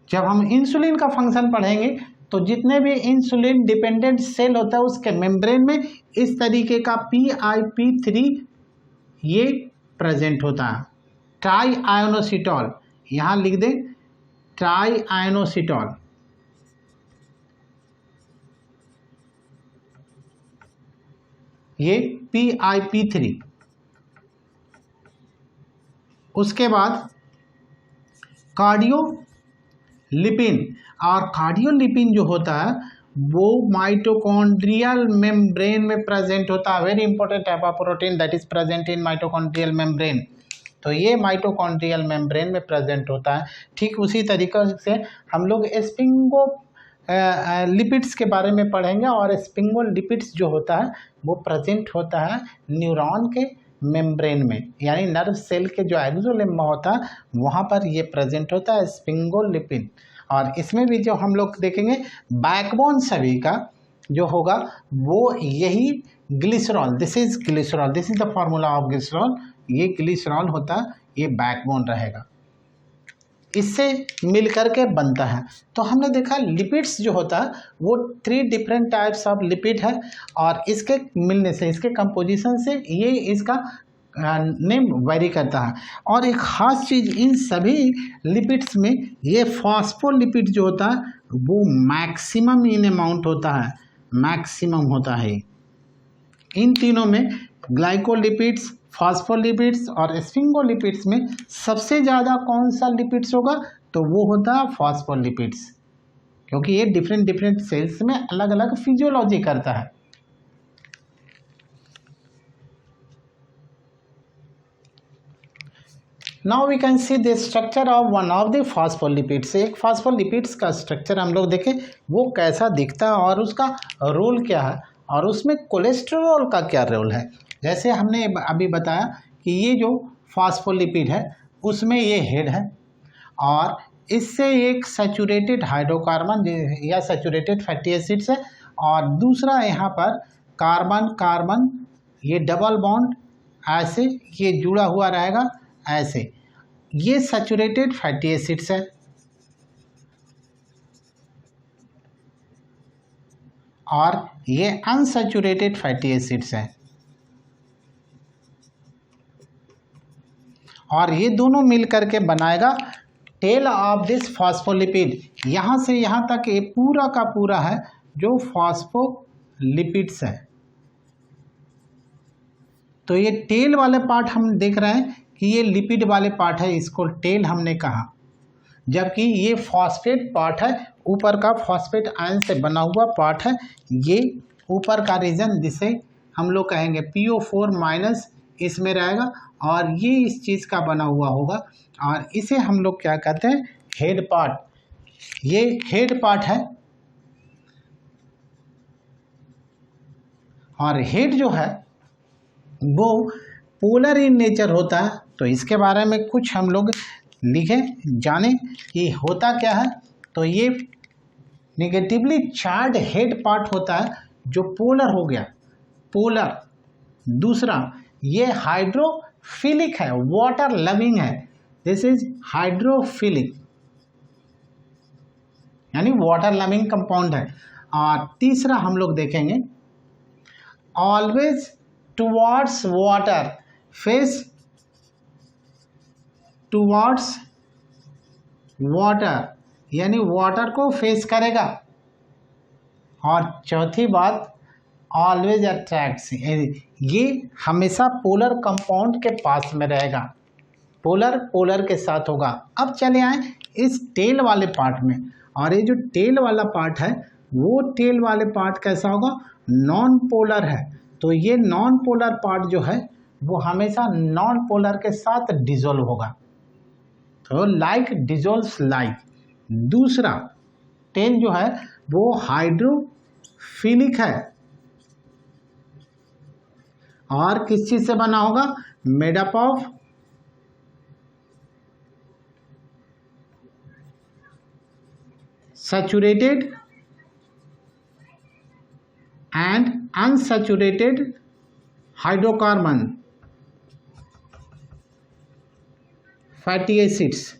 जब हम इंसुलिन का फंक्शन पढ़ेंगे तो जितने भी इंसुलिन डिपेंडेंट सेल होता है उसके मेम्ब्रेन में इस तरीके का PIP3 ये प्रेजेंट होता है। ट्राई आयोनोसिटोल, यहाँ लिख दें ट्राई आयोनोसिटोल। ये PIP3। उसके बाद कार्डियोलिपिन, और कार्डियोलिपिन जो होता है वो माइटोकॉन्ड्रियल मेम्ब्रेन में प्रेजेंट होता है। Very important type of protein that is present in mitochondrial membrane. तो ये माइटोकॉन्ड्रियल मेम्ब्रेन में प्रेजेंट होता है। ठीक उसी तरीके से हम लोग स्पिंगो लिपिड्स के बारे में पढ़ेंगे, और स्पिंगोलिपिड्स जो होता है वो प्रेजेंट होता है न्यूरॉन के मेम्ब्रेन में, यानी नर्व सेल के जो एक्सोलेम्मा होता है वहाँ पर ये प्रेजेंट होता है स्पिंगोलिपिड। और इसमें भी जो हम लोग देखेंगे बैकबोन सभी का जो होगा वो यही glycerol, this is glycerol, this is the formula of glycerol. ये ग्लिसरॉल होता है, ये बैकबोन रहेगा, इससे मिलकर के बनता है। तो हमने देखा लिपिड्स जो होता है वो 3 डिफरेंट टाइप्स ऑफ लिपिड है, और इसके मिलने से, इसके कंपोजिशन से ये इसका नेम वेरी करता है। और एक ख़ास चीज़ इन सभी लिपिड्स में ये फॉस्फोलिपिड जो होता है वो मैक्सिमम इन अमाउंट होता है, मैक्सिमम होता है। इन तीनों में ग्लाइकोलिपिड्स, फॉस्फोलिपिड्स और स्फिंगोलिपिड्स में सबसे ज़्यादा कौन सा लिपिड्स होगा, तो वो होता है फॉस्फोलिपिड्स, क्योंकि ये डिफरेंट डिफरेंट सेल्स में अलग अलग फिजियोलॉजी करता है। Now we can see the structure of one of the phospholipids. एक फॉस्फोलिपिड्स का स्ट्रक्चर हम लोग देखें वो कैसा दिखता है और उसका रोल क्या है, और उसमें कोलेस्ट्रॉल का क्या रोल है। जैसे हमने अभी बताया कि ये जो फॉस्फोलिपिड है उसमें ये हेड है, और इससे एक सैचुरेटेड हाइड्रोकार्बन या सैचुरेटेड फैटी एसिड्स है, और दूसरा यहाँ पर कार्बन कार्बन ये डबल बॉन्ड ऐसे ये जुड़ा हुआ रहेगा ऐसे, ये सैचुरेटेड फैटी एसिड्स है। और ये अनसैचुरेटेड फैटी एसिड्स हैं, और ये दोनों मिलकर के बनाएगा टेल ऑफ दिस फॉस्फोलिपिड। यहाँ से यहाँ तक ये पूरा का पूरा है जो फॉस्फोलिपिड्स है। तो ये टेल वाले पार्ट हम देख रहे हैं कि ये लिपिड वाले पार्ट है, इसको टेल हमने कहा, जबकि ये फॉस्फेट पार्ट है, ऊपर का फॉस्फेट आयन से बना हुआ पार्ट है। ये ऊपर का रीजन जिसे हम लोग कहेंगे PO4 माइनस इसमें रहेगा, और ये इस चीज़ का बना हुआ होगा, और इसे हम लोग क्या कहते हैं हेड पार्ट। ये हेड पार्ट है, और हेड जो है वो पोलर इन नेचर होता है। तो इसके बारे में कुछ हम लोग लिखें, जाने कि होता क्या है। तो ये नेगेटिवली चार्ज हेड पार्ट होता है जो पोलर हो गया, पोलर। दूसरा ये हाइड्रोफिलिक है, वाटर लविंग है, दिस इज हाइड्रोफिलिक यानी वाटर लविंग कंपाउंड है। और तीसरा हम लोग देखेंगे always towards water, face towards water यानी वाटर को फेस करेगा। और चौथी बात ऑलवेज अट्रैक्ट्स, ये हमेशा पोलर कंपाउंड के पास में रहेगा, पोलर पोलर के साथ होगा। अब चले आए इस टेल वाले पार्ट में, और ये जो टेल वाला पार्ट है वो टेल वाले पार्ट कैसा होगा, नॉन पोलर है। तो ये नॉन पोलर पार्ट जो है वो हमेशा नॉन पोलर के साथ डिजोल्व होगा, तो लाइक डिजोल्व्स लाइक। दूसरा टेल जो है वो हाइड्रोफिलिक है, और किस चीज से बना होगा, made up of saturated and unsaturated hydrocarbon fatty acids.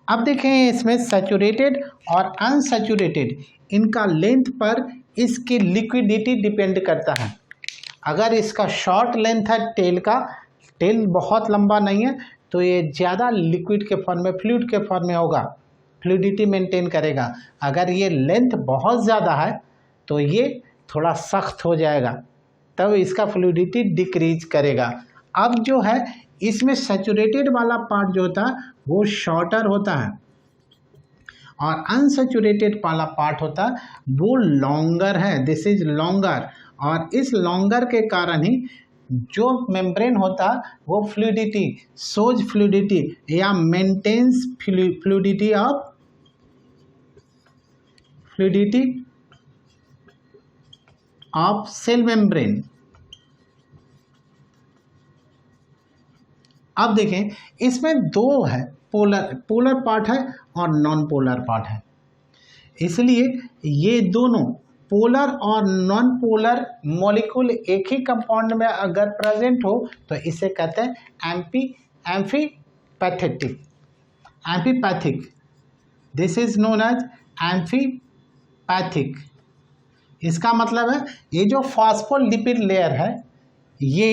अब देखें इसमें सैचुरेटेड और अनसैचुरेटेड इनका लेंथ पर इसकी लिक्विडिटी डिपेंड करता है। अगर इसका शॉर्ट लेंथ है टेल का, टेल बहुत लंबा नहीं है, तो ये ज़्यादा लिक्विड के फॉर्म में, फ्लूइड के फॉर्म में होगा, फ्लूइडिटी मेंटेन करेगा। अगर ये लेंथ बहुत ज़्यादा है तो ये थोड़ा सख्त हो जाएगा, तब इसका फ्लूइडिटी डिक्रीज करेगा। अब जो है इसमें सैचुरेटेड वाला पार्ट जो होता है वो शॉर्टर होता है और अनसैचुरेटेड वाला पार्ट होता है वो लॉन्गर है, दिस इज लॉन्गर। और इस लॉन्गर के कारण ही जो मेम्ब्रेन होता है वो फ्लूइडिटी, सोज फ्लूइडिटी या maintains fluidity of cell membrane. अब देखें इसमें दो है, पोलर पार्ट है और नॉन पोलर पार्ट है। इसलिए ये दोनों पोलर और नॉन पोलर मॉलिक्यूल एक ही कंपाउंड में अगर प्रेजेंट हो तो इसे कहते हैं amphipathic. This is known as amphipathic. इसका मतलब है ये जो फॉस्फोलिपिड लेयर है ये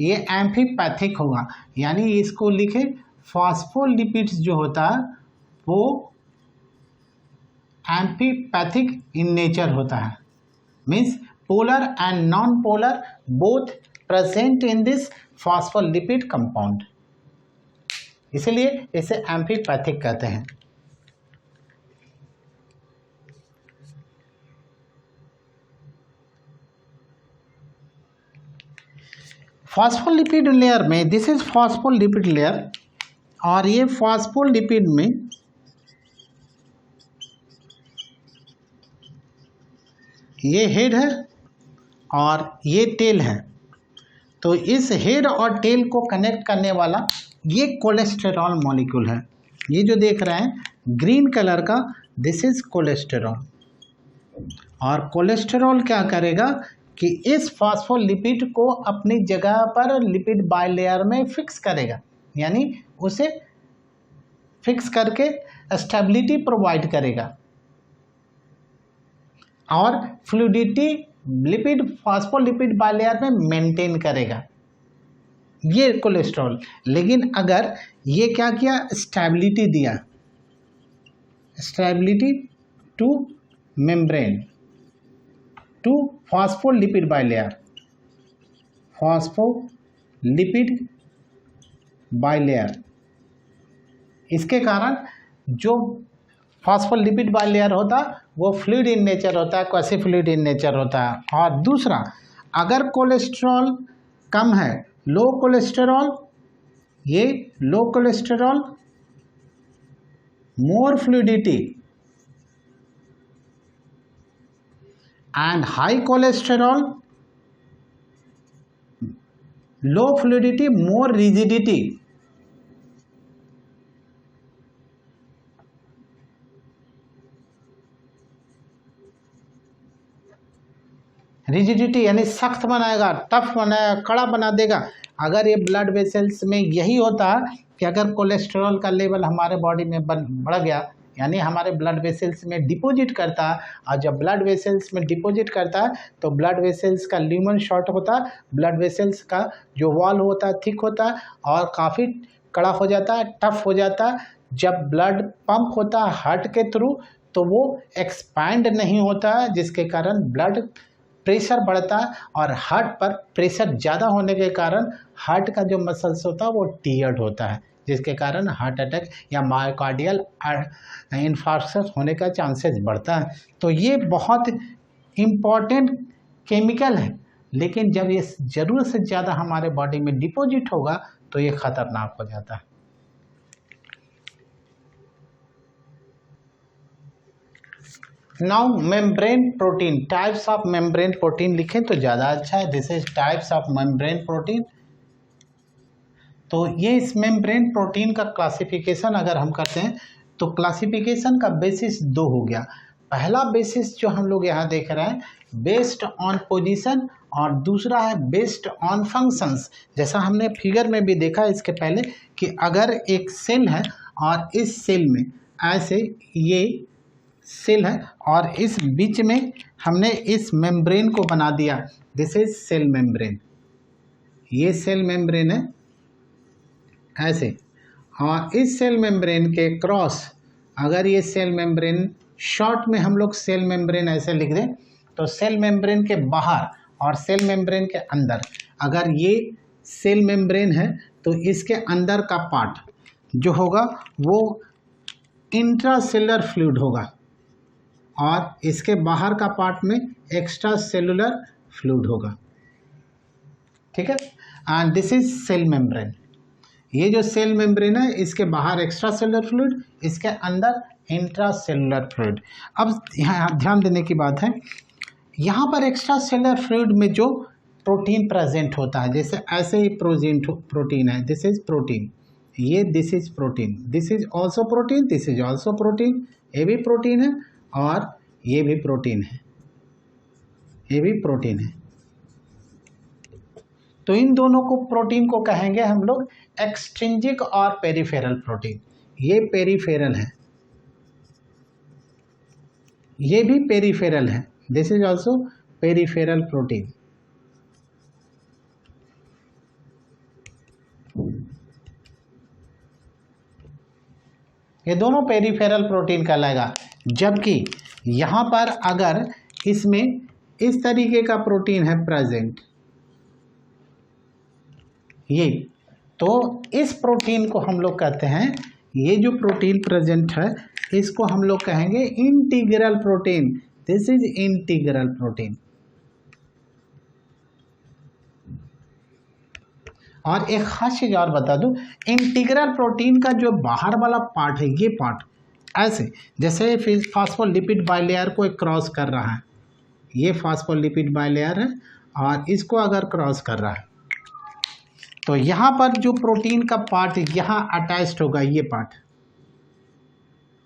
एम्फीपैथिक होगा, यानी इसको लिखे फॉस्फोलिपिड्स जो होता है वो एम्फीपैथिक इन नेचर होता है, means polar and non polar both present in this phospholipid compound, इसलिए इसे एम्फीपैथिक कहते हैं। फॉस्फोलिपिड लेयर में, दिस इज फॉस्फोलिपिड लेयर, और ये फॉस्फोलिपिड में ये हेड है और ये टेल है। तो इस हेड और टेल को कनेक्ट करने वाला ये कोलेस्टेरॉल मॉलिक्यूल है। ये जो देख रहे हैं ग्रीन कलर का, दिस इज कोलेस्टेरॉल। और कोलेस्टेरॉल क्या करेगा कि इस फॉस्फोलिपिड को अपनी जगह पर लिपिड बाइलेयर में फिक्स करेगा, यानी उसे फिक्स करके स्टेबिलिटी प्रोवाइड करेगा और फ्लूइडिटी लिपिड फॉस्फोलिपिड बाइलेयर में मेंटेन करेगा, ये कोलेस्ट्रॉल। लेकिन अगर ये क्या किया, स्टेबिलिटी दिया, stability to membrane, to phospholipid bilayer, phospholipid bilayer, इसके कारण जो फॉस्फोलिपिड बाइलेयर होता वो फ्लूइड इन नेचर होता है, क्वासी फ्लूइड इन नेचर होता है। और दूसरा, अगर कोलेस्ट्रॉल कम है, लो कोलेस्टेरॉल, ये low cholesterol, more fluidity, and high cholesterol, low fluidity, more rigidity। Rigidity यानी सख्त बनाएगा, टफ बनाएगा, कड़ा बना देगा। अगर ये ब्लड वेसल्स में यही होता है कि अगर कोलेस्ट्रॉल का लेवल हमारे बॉडी में बढ़ गया, यानी हमारे ब्लड वेसल्स में डिपॉजिट करता है, और जब ब्लड वेसल्स में डिपॉजिट करता है तो ब्लड वेसल्स का ल्यूमन शॉर्ट होता है, ब्लड वेसल्स का जो वॉल होता है थिक होता है और काफ़ी कड़ा हो जाता है, टफ हो जाता है। जब ब्लड पंप होता है हार्ट के थ्रू तो वो एक्सपैंड नहीं होता है, जिसके कारण ब्लड प्रेशर बढ़ता है और हार्ट पर प्रेशर ज़्यादा होने के कारण हार्ट का जो मसल्स होता है वो टियर्ड होता है, जिसके कारण हार्ट अटैक या मायोकार्डियल इन्फार्क्शन होने का चांसेस बढ़ता है। तो ये बहुत इम्पॉर्टेंट केमिकल है, लेकिन जब ये ज़रूरत से ज़्यादा हमारे बॉडी में डिपॉजिट होगा तो ये ख़तरनाक हो जाता है। Now membrane protein, types of membrane protein लिखें तो ज़्यादा अच्छा है। This is types of membrane protein. तो ये इस मेम्ब्रेन प्रोटीन का क्लासिफिकेशन अगर हम करते हैं तो क्लासिफिकेशन का बेसिस दो हो गया। पहला बेसिस जो हम लोग यहाँ देख रहे हैं बेस्ड ऑन पोजीशन, और दूसरा है बेस्ड ऑन फंक्शंस। जैसा हमने फिगर में भी देखा इसके पहले कि अगर एक सेल है और इस सेल में ऐसे ये सेल है और इस बीच में हमने इस मेम्ब्रेन को बना दिया, दिस इज सेल मेम्ब्रेन। ये सेल मेम्ब्रेन है ऐसे, और इस सेल मेम्ब्रेन के क्रॉस अगर ये सेल मेम्ब्रेन शॉर्ट में हम लोग सेल मेम्ब्रेन ऐसे लिख दें तो सेल मेम्ब्रेन के बाहर और सेल मेम्ब्रेन के अंदर, अगर ये सेल मेम्ब्रेन है तो इसके अंदर का पार्ट जो होगा वो इंट्रासेलुलर फ्लूइड होगा और इसके बाहर का पार्ट में एक्स्ट्रा सेलुलर फ्लूइड होगा। ठीक है, and this is cell membrane. ये जो सेल मेम्ब्रेन है इसके बाहर एक्स्ट्रा सेलुलर फ्लूइड, इसके अंदर इंट्रा सेलुलर फ्लूइड। अब यहाँ ध्यान देने की बात है, यहाँ पर एक्स्ट्रा सेलुलर फ्लूइड में जो प्रोटीन प्रेजेंट होता है, जैसे ऐसे ही प्रोटीन है, दिस इज प्रोटीन, ये this is protein, this is also protein, this is also protein, ये भी प्रोटीन है और ये भी प्रोटीन है, ये भी प्रोटीन है। तो इन दोनों को प्रोटीन को कहेंगे हम लोग एक्सट्रिंजिक और पेरिफेरल प्रोटीन। ये पेरिफेरल है, ये भी पेरिफेरल है, this is also peripheral protein. ये दोनों पेरिफेरल प्रोटीन कहलाएगा। जबकि यहाँ पर अगर इसमें इस तरीके का प्रोटीन है प्रेजेंट, ये, तो इस प्रोटीन को हम लोग कहते हैं, ये जो प्रोटीन प्रेजेंट है इसको हम लोग कहेंगे integral protein, this is integral protein. और एक खास चीज और बता दूं, इंटीग्रल प्रोटीन का जो बाहर वाला पार्ट है, ये पार्ट ऐसे जैसे फास्फोलिपिड बाइलेयर को क्रॉस कर रहा है, ये फास्फोलिपिड बाइलेयर है और इसको अगर क्रॉस कर रहा है तो यहाँ पर जो प्रोटीन का पार्ट यहाँ अटैच्ड होगा, ये पार्ट,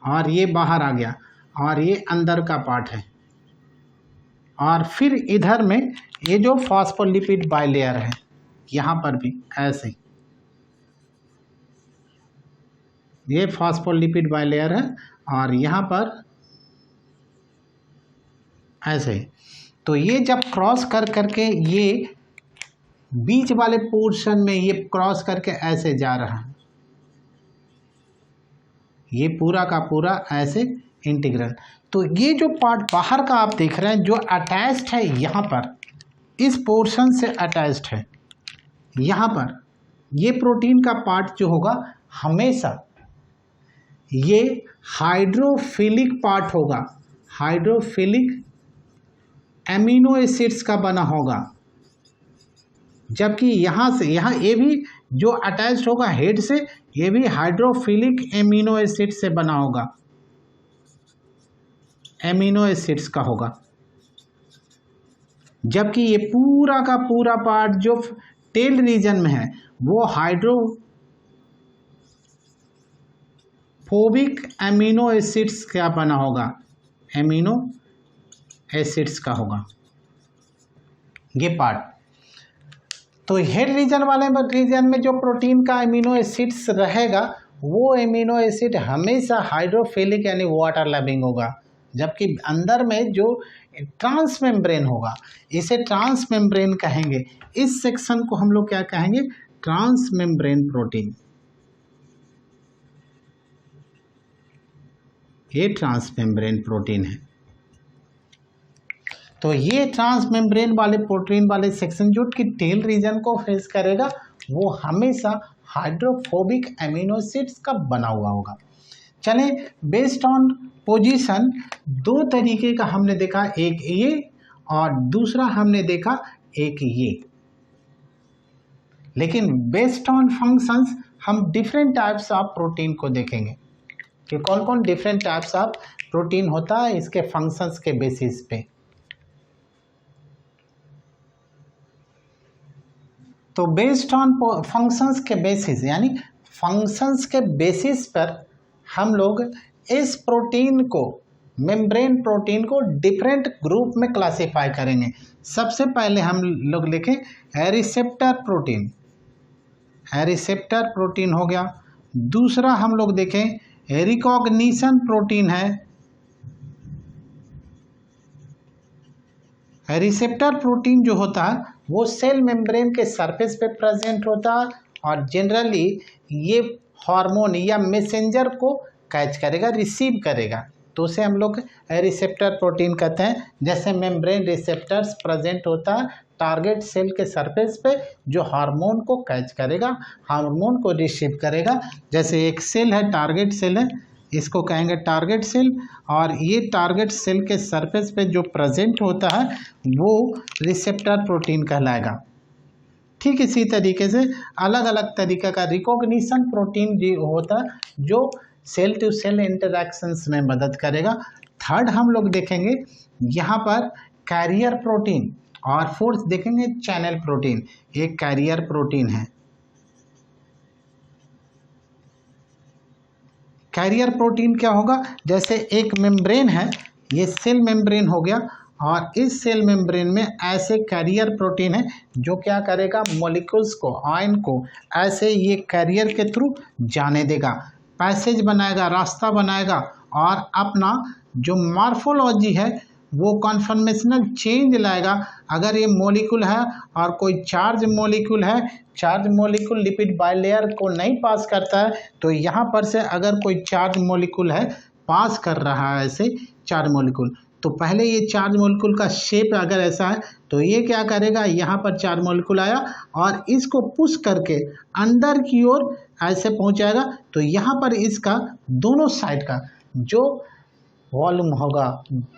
और ये बाहर आ गया और ये अंदर का पार्ट है, और फिर इधर में ये जो फास्फोलिपिड बाइलेयर है यहाँ पर भी ऐसे, ये फास्फोलिपिड बाइलेयर है और यहाँ पर ऐसे। तो ये जब क्रॉस कर करके ये बीच वाले पोर्शन में ये क्रॉस करके ऐसे जा रहा है, ये पूरा का पूरा ऐसे इंटीग्रल। तो ये जो पार्ट बाहर का आप देख रहे हैं जो अटैच्ड है यहाँ पर, इस पोर्शन से अटैच्ड है यहाँ पर, ये प्रोटीन का पार्ट जो होगा हमेशा ये हाइड्रोफिलिक पार्ट होगा, हाइड्रोफिलिक एमिनो एसिड्स का बना होगा। जबकि यहाँ से यहाँ ये भी जो अटैच्ड होगा हेड से, ये भी हाइड्रोफिलिक एमिनो एसिड से बना होगा, एमिनो एसिड्स का होगा। जबकि ये पूरा का पूरा पार्ट जो टेल रीजन में है वो हाइड्रोफोबिक एमिनो एसिड्स का बना होगा, एमिनो एसिड्स का होगा ये पार्ट। तो हेड रीजन वाले रीजन में जो प्रोटीन का एमिनो एसिड्स रहेगा वो एमिनो एसिड हमेशा हाइड्रोफिलिक यानी वाटर लविंग होगा। जबकि अंदर में जो ट्रांस मेम्ब्रेन होगा, इसे ट्रांस मेम्ब्रेन कहेंगे। इस सेक्शन को हम लोग क्या कहेंगे, ट्रांस मेम्ब्रेन प्रोटीन। ये ट्रांस मेम्ब्रेन प्रोटीन है। तो ये ट्रांस मेम्ब्रेन वाले प्रोटीन वाले सेक्शन जो कि टेल रीजन को फेस करेगा वो हमेशा हाइड्रोफोबिक एमिनो एसिड्स का बना हुआ होगा। चलें, बेस्ड ऑन पोजीशन दो तरीके का हमने देखा, एक ये और दूसरा हमने देखा एक ये। लेकिन बेस्ड ऑन फंक्शंस हम डिफरेंट टाइप्स ऑफ प्रोटीन को देखेंगे कि कौन कौन डिफरेंट टाइप्स ऑफ प्रोटीन होता है इसके फंक्शंस के बेसिस पे। तो बेस्ड ऑन फंक्शंस के बेसिस, यानी फंक्शंस के बेसिस पर हम लोग इस प्रोटीन को, मेम्ब्रेन प्रोटीन को डिफरेंट ग्रुप में क्लासिफाई करेंगे। सबसे पहले हम लोग लिखें रिसेप्टर प्रोटीन, रिसेप्टर प्रोटीन हो गया। दूसरा हम लोग देखें रिकॉग्निशन प्रोटीन है। रिसेप्टर प्रोटीन जो होता है वो सेल मेम्ब्रेन के सरफेस पे प्रेजेंट होता है और जनरली ये हार्मोन या मैसेंजर को कैच करेगा, रिसीव करेगा, तो उसे हम लोग रिसेप्टर प्रोटीन कहते हैं। जैसे मेम्ब्रेन रिसेप्टर्स प्रेजेंट होता है टारगेट सेल के सरफेस पे जो हार्मोन को कैच करेगा, हार्मोन को रिसीव करेगा। जैसे एक सेल है, टारगेट सेल है, इसको कहेंगे टारगेट सेल, और ये टारगेट सेल के सरफेस पे जो प्रेजेंट होता है वो रिसेप्टर प्रोटीन कहलाएगा। ठीक इसी तरीके से अलग अलग तरीके का रिकॉग्निशन प्रोटीन जो होता है जो सेल टू सेल इंटरैक्शंस में मदद करेगा। थर्ड हम लोग देखेंगे यहाँ पर कैरियर प्रोटीन, और फोर्थ देखेंगे चैनल प्रोटीन। एक कैरियर प्रोटीन है। कैरियर प्रोटीन क्या होगा, जैसे एक मेम्ब्रेन है, ये सेल मेम्ब्रेन हो गया, और इस सेल मेम्ब्रेन में ऐसे कैरियर प्रोटीन है जो क्या करेगा, मॉलिक्यूल्स को, आयन को ऐसे ये कैरियर के थ्रू जाने देगा, पैसेज बनाएगा, रास्ता बनाएगा, और अपना जो मॉर्फोलॉजी है वो कॉन्फॉर्मेशनल चेंज लाएगा। अगर ये मॉलिक्यूल है और कोई चार्ज मॉलिक्यूल है, चार्ज मॉलिक्यूल लिपिड बाइलेयर को नहीं पास करता है, तो यहाँ पर से अगर कोई चार्ज मॉलिक्यूल है पास कर रहा है ऐसे चार्ज मॉलिक्यूल, तो पहले ये चार्ज मॉलिक्यूल का शेप अगर ऐसा है तो ये क्या करेगा, यहाँ पर चार्ज मॉलिक्यूल आया और इसको पुश करके अंदर की ओर ऐसे पहुँचाएगा, तो यहाँ पर इसका दोनों साइड का जो वॉल्यूम होगा,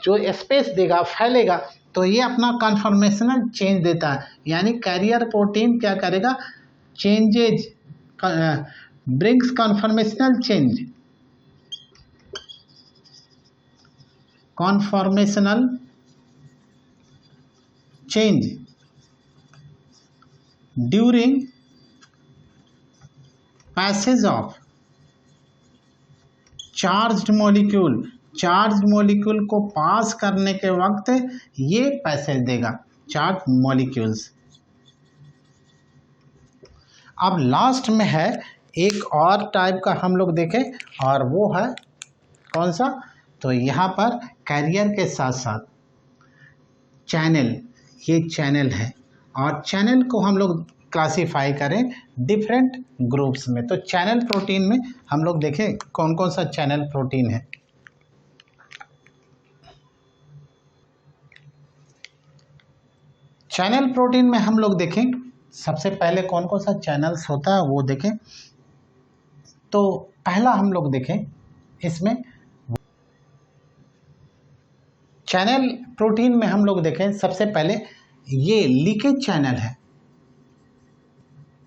जो स्पेस देगा, फैलेगा, तो ये अपना कन्फॉर्मेशनल चेंज देता है। यानी कैरियर प्रोटीन क्या करेगा, changes brings conformational change, conformational change during passage of charged molecule, charge molecule को पास करने के वक्त ये पैसेज देगा, चार्ज मॉलिक्यूल्स। अब लास्ट में है एक और टाइप का हम लोग देखें, और वो है कौन सा, तो यहाँ पर कैरियर के साथ साथ चैनल, ये चैनल है, और चैनल को हम लोग क्लासीफाई करें डिफरेंट ग्रुप्स में। तो चैनल प्रोटीन में हम लोग देखें कौन कौन सा चैनल प्रोटीन है। चैनल प्रोटीन में हम लोग देखें सबसे पहले कौन कौन सा चैनल्स होता है वो देखें। तो पहला हम लोग देखें इसमें चैनल प्रोटीन में हम लोग देखें सबसे पहले ये लीकेज चैनल है,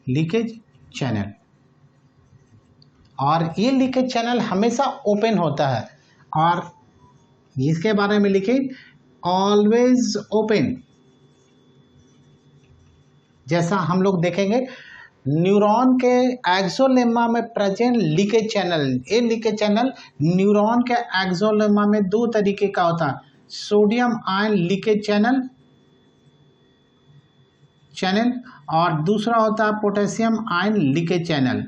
लीकेज चैनल, और ये लीकेज चैनल हमेशा ओपन होता है, और इसके बारे में लिखे ऑलवेज ओपन। जैसा हम लोग देखेंगे न्यूरॉन के एक्सोलेमा में प्रेजेंट लीकेज चैनल, ये लीकेज चैनल न्यूरॉन के एक्सोलेमा में दो तरीके का होता है, सोडियम आयन लीकेज चैनल और दूसरा होता है पोटेशियम आयन लीकेज चैनल।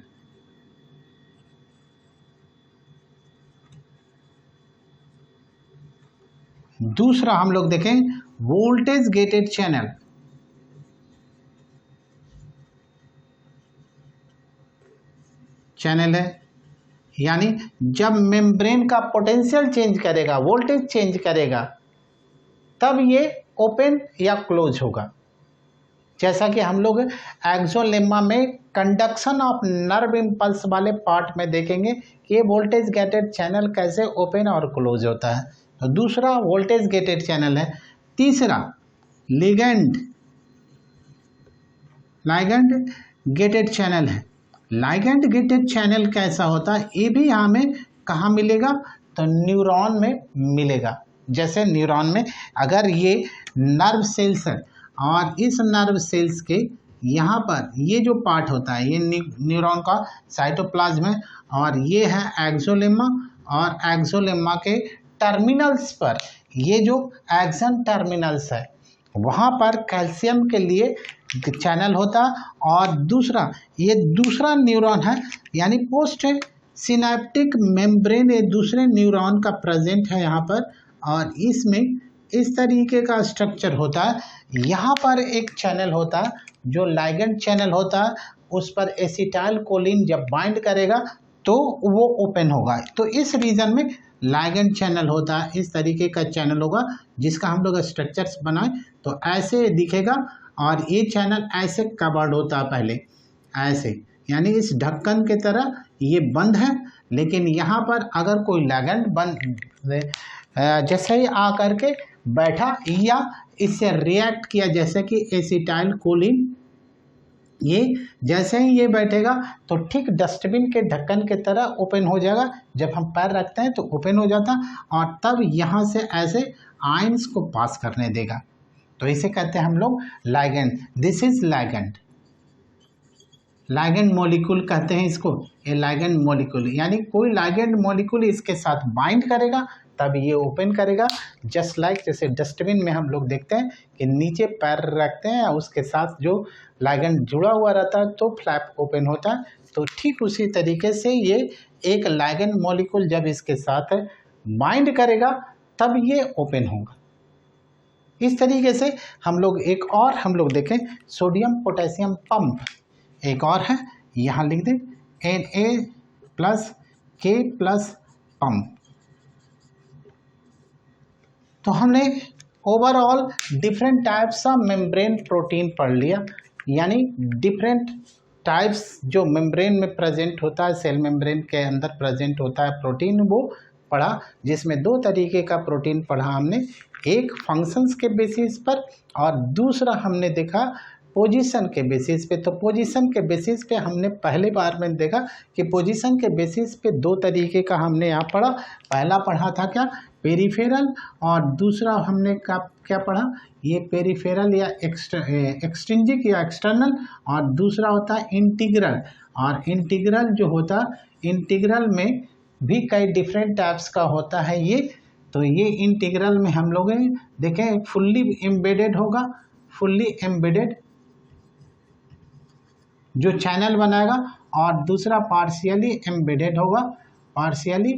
दूसरा हम लोग देखें वोल्टेज गेटेड चैनल है, यानी जब मेम्ब्रेन का पोटेंशियल चेंज करेगा, वोल्टेज चेंज करेगा, तब ये ओपन या क्लोज होगा। जैसा कि हम लोग एक्सोलेमा में कंडक्शन ऑफ नर्व इम्पल्स वाले पार्ट में देखेंगे कि ये वोल्टेज गेटेड चैनल कैसे ओपन और क्लोज होता है। तो दूसरा वोल्टेज गेटेड चैनल है। तीसरा लिगेंड गेटेड चैनल है। लाइगेंड गेटेड चैनल कैसा होता है, ये भी हमें कहाँ मिलेगा, तो न्यूरॉन में मिलेगा। जैसे न्यूरॉन में अगर ये नर्व सेल्स है और इस नर्व सेल्स के यहाँ पर ये जो पार्ट होता है ये न्यूरॉन का साइटोप्लाज्म है, और ये है एक्सोलेमा, और एक्सोलेमा के टर्मिनल्स पर ये जो एक्सन टर्मिनल्स है वहाँ पर कैल्शियम के लिए चैनल होता है। और दूसरा ये दूसरा न्यूरॉन है यानी पोस्ट सिनेप्टिक मेम्ब्रेन, ये दूसरे न्यूरॉन का प्रेजेंट है यहाँ पर, और इसमें इस तरीके का स्ट्रक्चर होता है। यहाँ पर एक चैनल होता है जो लाइगेंड चैनल होता है, उस पर एसिटाइल कोलिन जब बाइंड करेगा तो वो ओपन होगा। तो इस रीजन में लाइगेंड चैनल होता है, इस तरीके का चैनल होगा जिसका हम लोग स्ट्रक्चर्स बनाए तो ऐसे दिखेगा। और ये चैनल ऐसे कवर्ड होता है पहले ऐसे, यानी इस ढक्कन के तरह ये बंद है, लेकिन यहाँ पर अगर कोई लिगैंड बंद जैसे ही आ करके बैठा या इससे रिएक्ट किया, जैसे कि एसिटाइल कोलिन, ये जैसे ही ये बैठेगा तो ठीक डस्टबिन के ढक्कन के तरह ओपन हो जाएगा। जब हम पैर रखते हैं तो ओपन हो जाता, और तब यहाँ से ऐसे आयंस को पास करने देगा। तो इसे कहते हैं हम लोग ligand. This is ligand, ligand molecule कहते हैं इसको, ये लाइगेंड मॉलिक्यूल, यानी कोई लाइगेंड मॉलिक्यूल इसके साथ बाइंड करेगा तब ये ओपन करेगा। जस्ट लाइक जैसे डस्टबिन में हम लोग देखते हैं कि नीचे पैर रखते हैं उसके साथ जो लाइगेंड जुड़ा हुआ रहता है तो फ्लैप ओपन होता है, तो ठीक उसी तरीके से ये एक लाइगेंड मॉलिक्यूल जब इसके साथ बाइंड करेगा तब ये ओपन होगा। इस तरीके से हम लोग एक और हम लोग देखें सोडियम पोटेशियम पंप, एक और है, यहाँ लिख दें Na+K+ पंप। तो हमने overall different types of membrane protein पढ़ लिया, यानी डिफरेंट टाइप्स जो मेम्ब्रेन में प्रेजेंट होता है, सेल मेम्ब्रेन के अंदर प्रेजेंट होता है प्रोटीन, वो पढ़ा, जिसमें दो तरीके का प्रोटीन पढ़ा हमने, एक फंक्शंस के बेसिस पर और दूसरा हमने देखा पोजीशन के बेसिस पे। तो पोजीशन के बेसिस पे हमने पहले बार में देखा कि पोजीशन के बेसिस पे दो तरीके का हमने यहाँ पढ़ा। पहला पढ़ा था क्या, पेरिफेरल, और दूसरा हमने क्या पढ़ा, ये पेरिफेरल या एक्सट्रिंजिक या एक्सटर्नल, और दूसरा होता है इंटीग्रल। और इंटीग्रल जो होता, इंटीग्रल में भी कई डिफरेंट टाइप्स का होता है ये। तो ये इंटीग्रल में हम लोग देखें फुल्ली एम्बेडेड होगा, फुल्ली एम्बेडेड जो चैनल बनाएगा, और दूसरा पार्शियली एम्बेडेड होगा, पार्शियली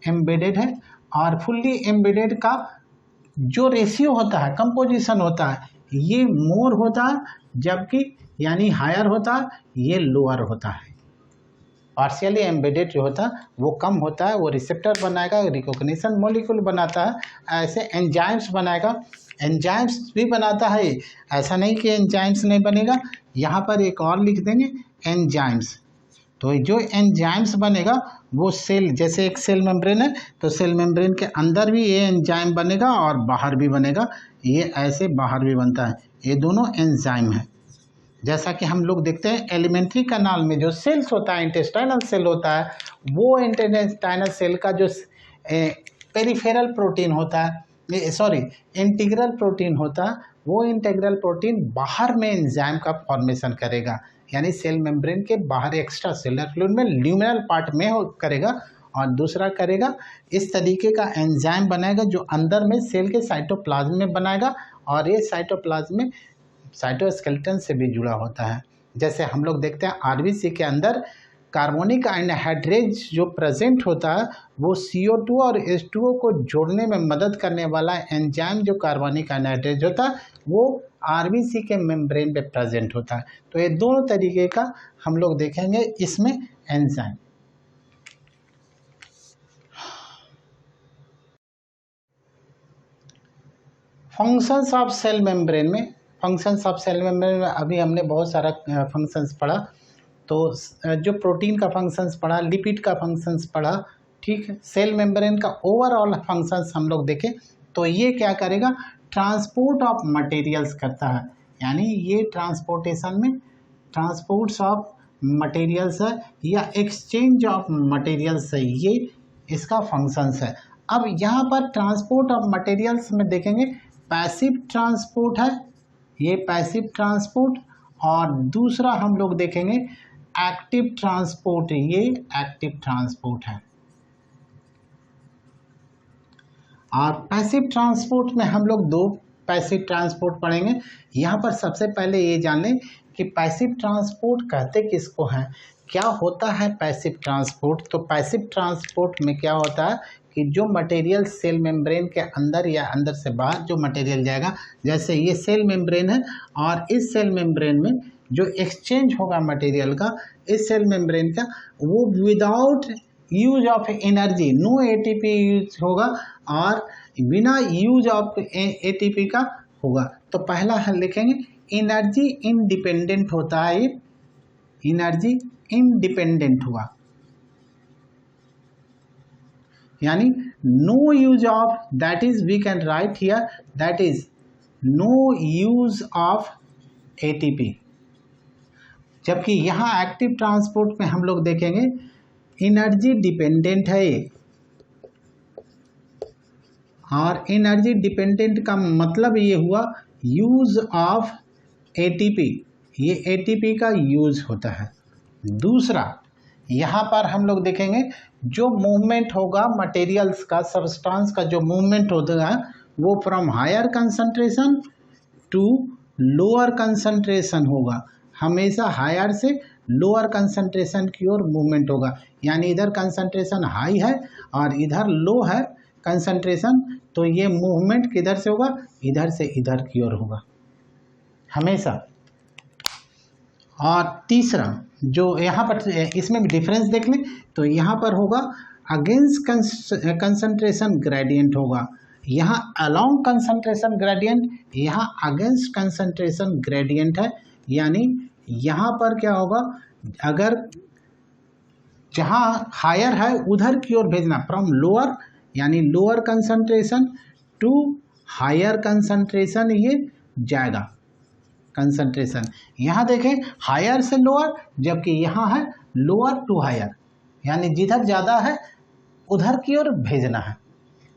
एम्बेडेड है। और फुल्ली एम्बेडेड का जो रेशियो होता है, कंपोजिशन होता है, ये मोर होता है, जबकि यानी हायर होता है, ये लोअर होता है। पार्शियली एम्बेडेड जो होता है वो कम होता है, वो रिसेप्टर बनाएगा, रिकॉग्निशन मॉलिक्यूल बनाता है, ऐसे एंजाइम्स बनाएगा, एंजाइम्स भी बनाता है, ऐसा नहीं कि एंजाइम्स नहीं बनेगा। यहाँ पर एक और लिख देंगे एंजाइम्स। तो जो एंजाइम्स बनेगा वो सेल, जैसे एक सेल मेम्ब्रेन है तो सेल मेम्ब्रेन के अंदर भी ये एंजाइम बनेगा और बाहर भी बनेगा, ये ऐसे बाहर भी बनता है, ये दोनों एंजाइम है। जैसा कि हम लोग देखते हैं एलिमेंट्री कैनाल में जो सेल्स होता है, इंटेस्टाइनल सेल होता है, वो इंटेस्टाइनल सेल का जो पेरिफेरल प्रोटीन होता है, इंटीग्रल प्रोटीन होता है, वो इंटीग्रल प्रोटीन बाहर में एंजाइम का फॉर्मेशन करेगा, यानी सेल मेम्ब्रेन के बाहर एक्स्ट्रा सेलुलर फ्लूइड में ल्यूमिनल पार्ट में करेगा, और दूसरा करेगा इस तरीके का एंजाइम बनाएगा जो अंदर में सेल के साइटोप्लाज्म में बनाएगा, और ये साइटोप्लाज्म में साइटोस्केलेटन से भी जुड़ा होता है। जैसे हम लोग देखते हैं आरबीसी के अंदर कार्बोनिक एनहाइड्रेज जो प्रेजेंट होता है वो CO2 और H2O को जोड़ने में मदद करने वाला एंजाइम जो कार्बोनिक एनहाइड्रेज होता है वो आरबीसी के मेम्ब्रेन पे प्रेजेंट होता है। तो ये दोनों तरीके का हम लोग देखेंगे इसमें enzyme. Functions of cell membrane में, फंक्शंस ऑफ सेल मेम्ब्रेन में अभी हमने बहुत सारा फंक्शंस पढ़ा। तो जो प्रोटीन का फंक्शंस पढ़ा, लिपिड का फंक्शंस पढ़ा, ठीक है। सेल मेम्ब्रेन का ओवरऑल फंक्शंस हम लोग देखें तो ये क्या करेगा, ट्रांसपोर्ट ऑफ मटेरियल्स करता है, यानी ये ट्रांसपोर्टेशन में ट्रांसपोर्ट्स ऑफ मटेरियल्स है या एक्सचेंज ऑफ मटेरियल्स है, ये इसका फंक्शंस है। अब यहाँ पर ट्रांसपोर्ट ऑफ मटेरियल्स में देखेंगे, पैसिव ट्रांसपोर्ट है, ये पैसिव ट्रांसपोर्ट, और दूसरा हम लोग देखेंगे एक्टिव ट्रांसपोर्ट, ये एक्टिव ट्रांसपोर्ट है। और पैसिव ट्रांसपोर्ट में हम लोग दो पैसिव ट्रांसपोर्ट पढ़ेंगे। यहाँ पर सबसे पहले ये जान लें कि पैसिव ट्रांसपोर्ट कहते किसको हैं, क्या होता है पैसिव ट्रांसपोर्ट। तो पैसिव ट्रांसपोर्ट में क्या होता है कि जो मटेरियल सेल मेम्ब्रेन के अंदर या अंदर से बाहर जो मटेरियल जाएगा, जैसे ये सेल मेम्ब्रेन है और इस सेल मेम्ब्रेन में जो एक्सचेंज होगा मटेरियल का, इस सेल मेम्ब्रेन का, वो without use of energy, no ATP use होगा और बिना यूज ऑफ एटीपी का होगा। तो पहला हम लिखेंगे एनर्जी इंडिपेंडेंट होता है, ये एनर्जी इंडिपेंडेंट हुआ, यानी no use of, that is we can write here that is no use of ATP. जबकि यहाँ एक्टिव ट्रांसपोर्ट में हम लोग देखेंगे एनर्जी डिपेंडेंट है ये, और एनर्जी डिपेंडेंट का मतलब ये हुआ यूज ऑफ एटीपी, ये एटीपी का यूज होता है। दूसरा यहाँ पर हम लोग देखेंगे जो मूवमेंट होगा मटेरियल्स का, सब्सटेंस का जो मूवमेंट होता है वो from higher concentration to lower concentration होगा, हमेशा हायर से लोअर कंसंट्रेशन की ओर मूवमेंट होगा। यानी इधर कंसंट्रेशन हाई है और इधर लो है कंसंट्रेशन, तो ये मूवमेंट किधर से होगा, इधर से इधर की ओर होगा हमेशा। और तीसरा जो यहाँ पर इसमें डिफरेंस देख लें तो यहाँ पर होगा अगेंस्ट कंसंट्रेशन ग्रेडियंट होगा, यहाँ अलोंग कंसंट्रेशन ग्रेडियंट, यहाँ अगेंस्ट कंसंट्रेशन ग्रेडियंट है। यानी यहाँ पर क्या होगा, अगर जहाँ हायर है उधर की ओर भेजना, फ्रॉम लोअर यानी lower concentration to higher concentration ये जाएगा कंसंट्रेशन। यहाँ देखें हायर से लोअर, जबकि यहाँ है लोअर टू हायर, यानी जिधर ज़्यादा है उधर की ओर भेजना है।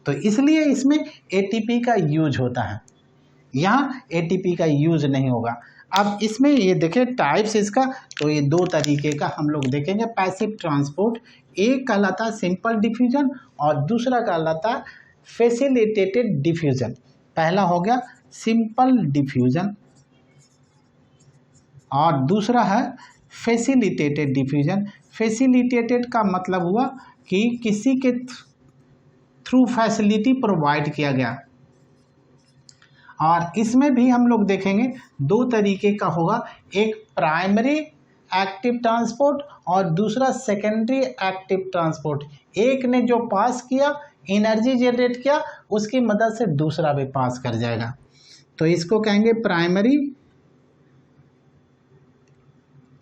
तो इसलिए इसमें एटीपी का यूज होता है, यहाँ एटीपी का यूज नहीं होगा। अब इसमें ये देखें टाइप्स इसका, तो ये दो तरीके का हम लोग देखेंगे पैसिव ट्रांसपोर्ट। एक कहलाता है सिंपल डिफ्यूजन और दूसरा कहलाता है फैसिलिटेटेड डिफ्यूजन। पहला हो गया सिंपल डिफ्यूजन और दूसरा है फैसिलिटेटेड डिफ्यूजन। फैसिलिटेटेड का मतलब हुआ कि किसी के थ्रू फैसिलिटी प्रोवाइड किया गया, और इसमें भी हम लोग देखेंगे दो तरीके का होगा, एक प्राइमरी एक्टिव ट्रांसपोर्ट और दूसरा सेकेंडरी एक्टिव ट्रांसपोर्ट। एक ने जो पास किया एनर्जी जनरेट किया, उसकी मदद से दूसरा भी पास कर जाएगा, तो इसको कहेंगे primary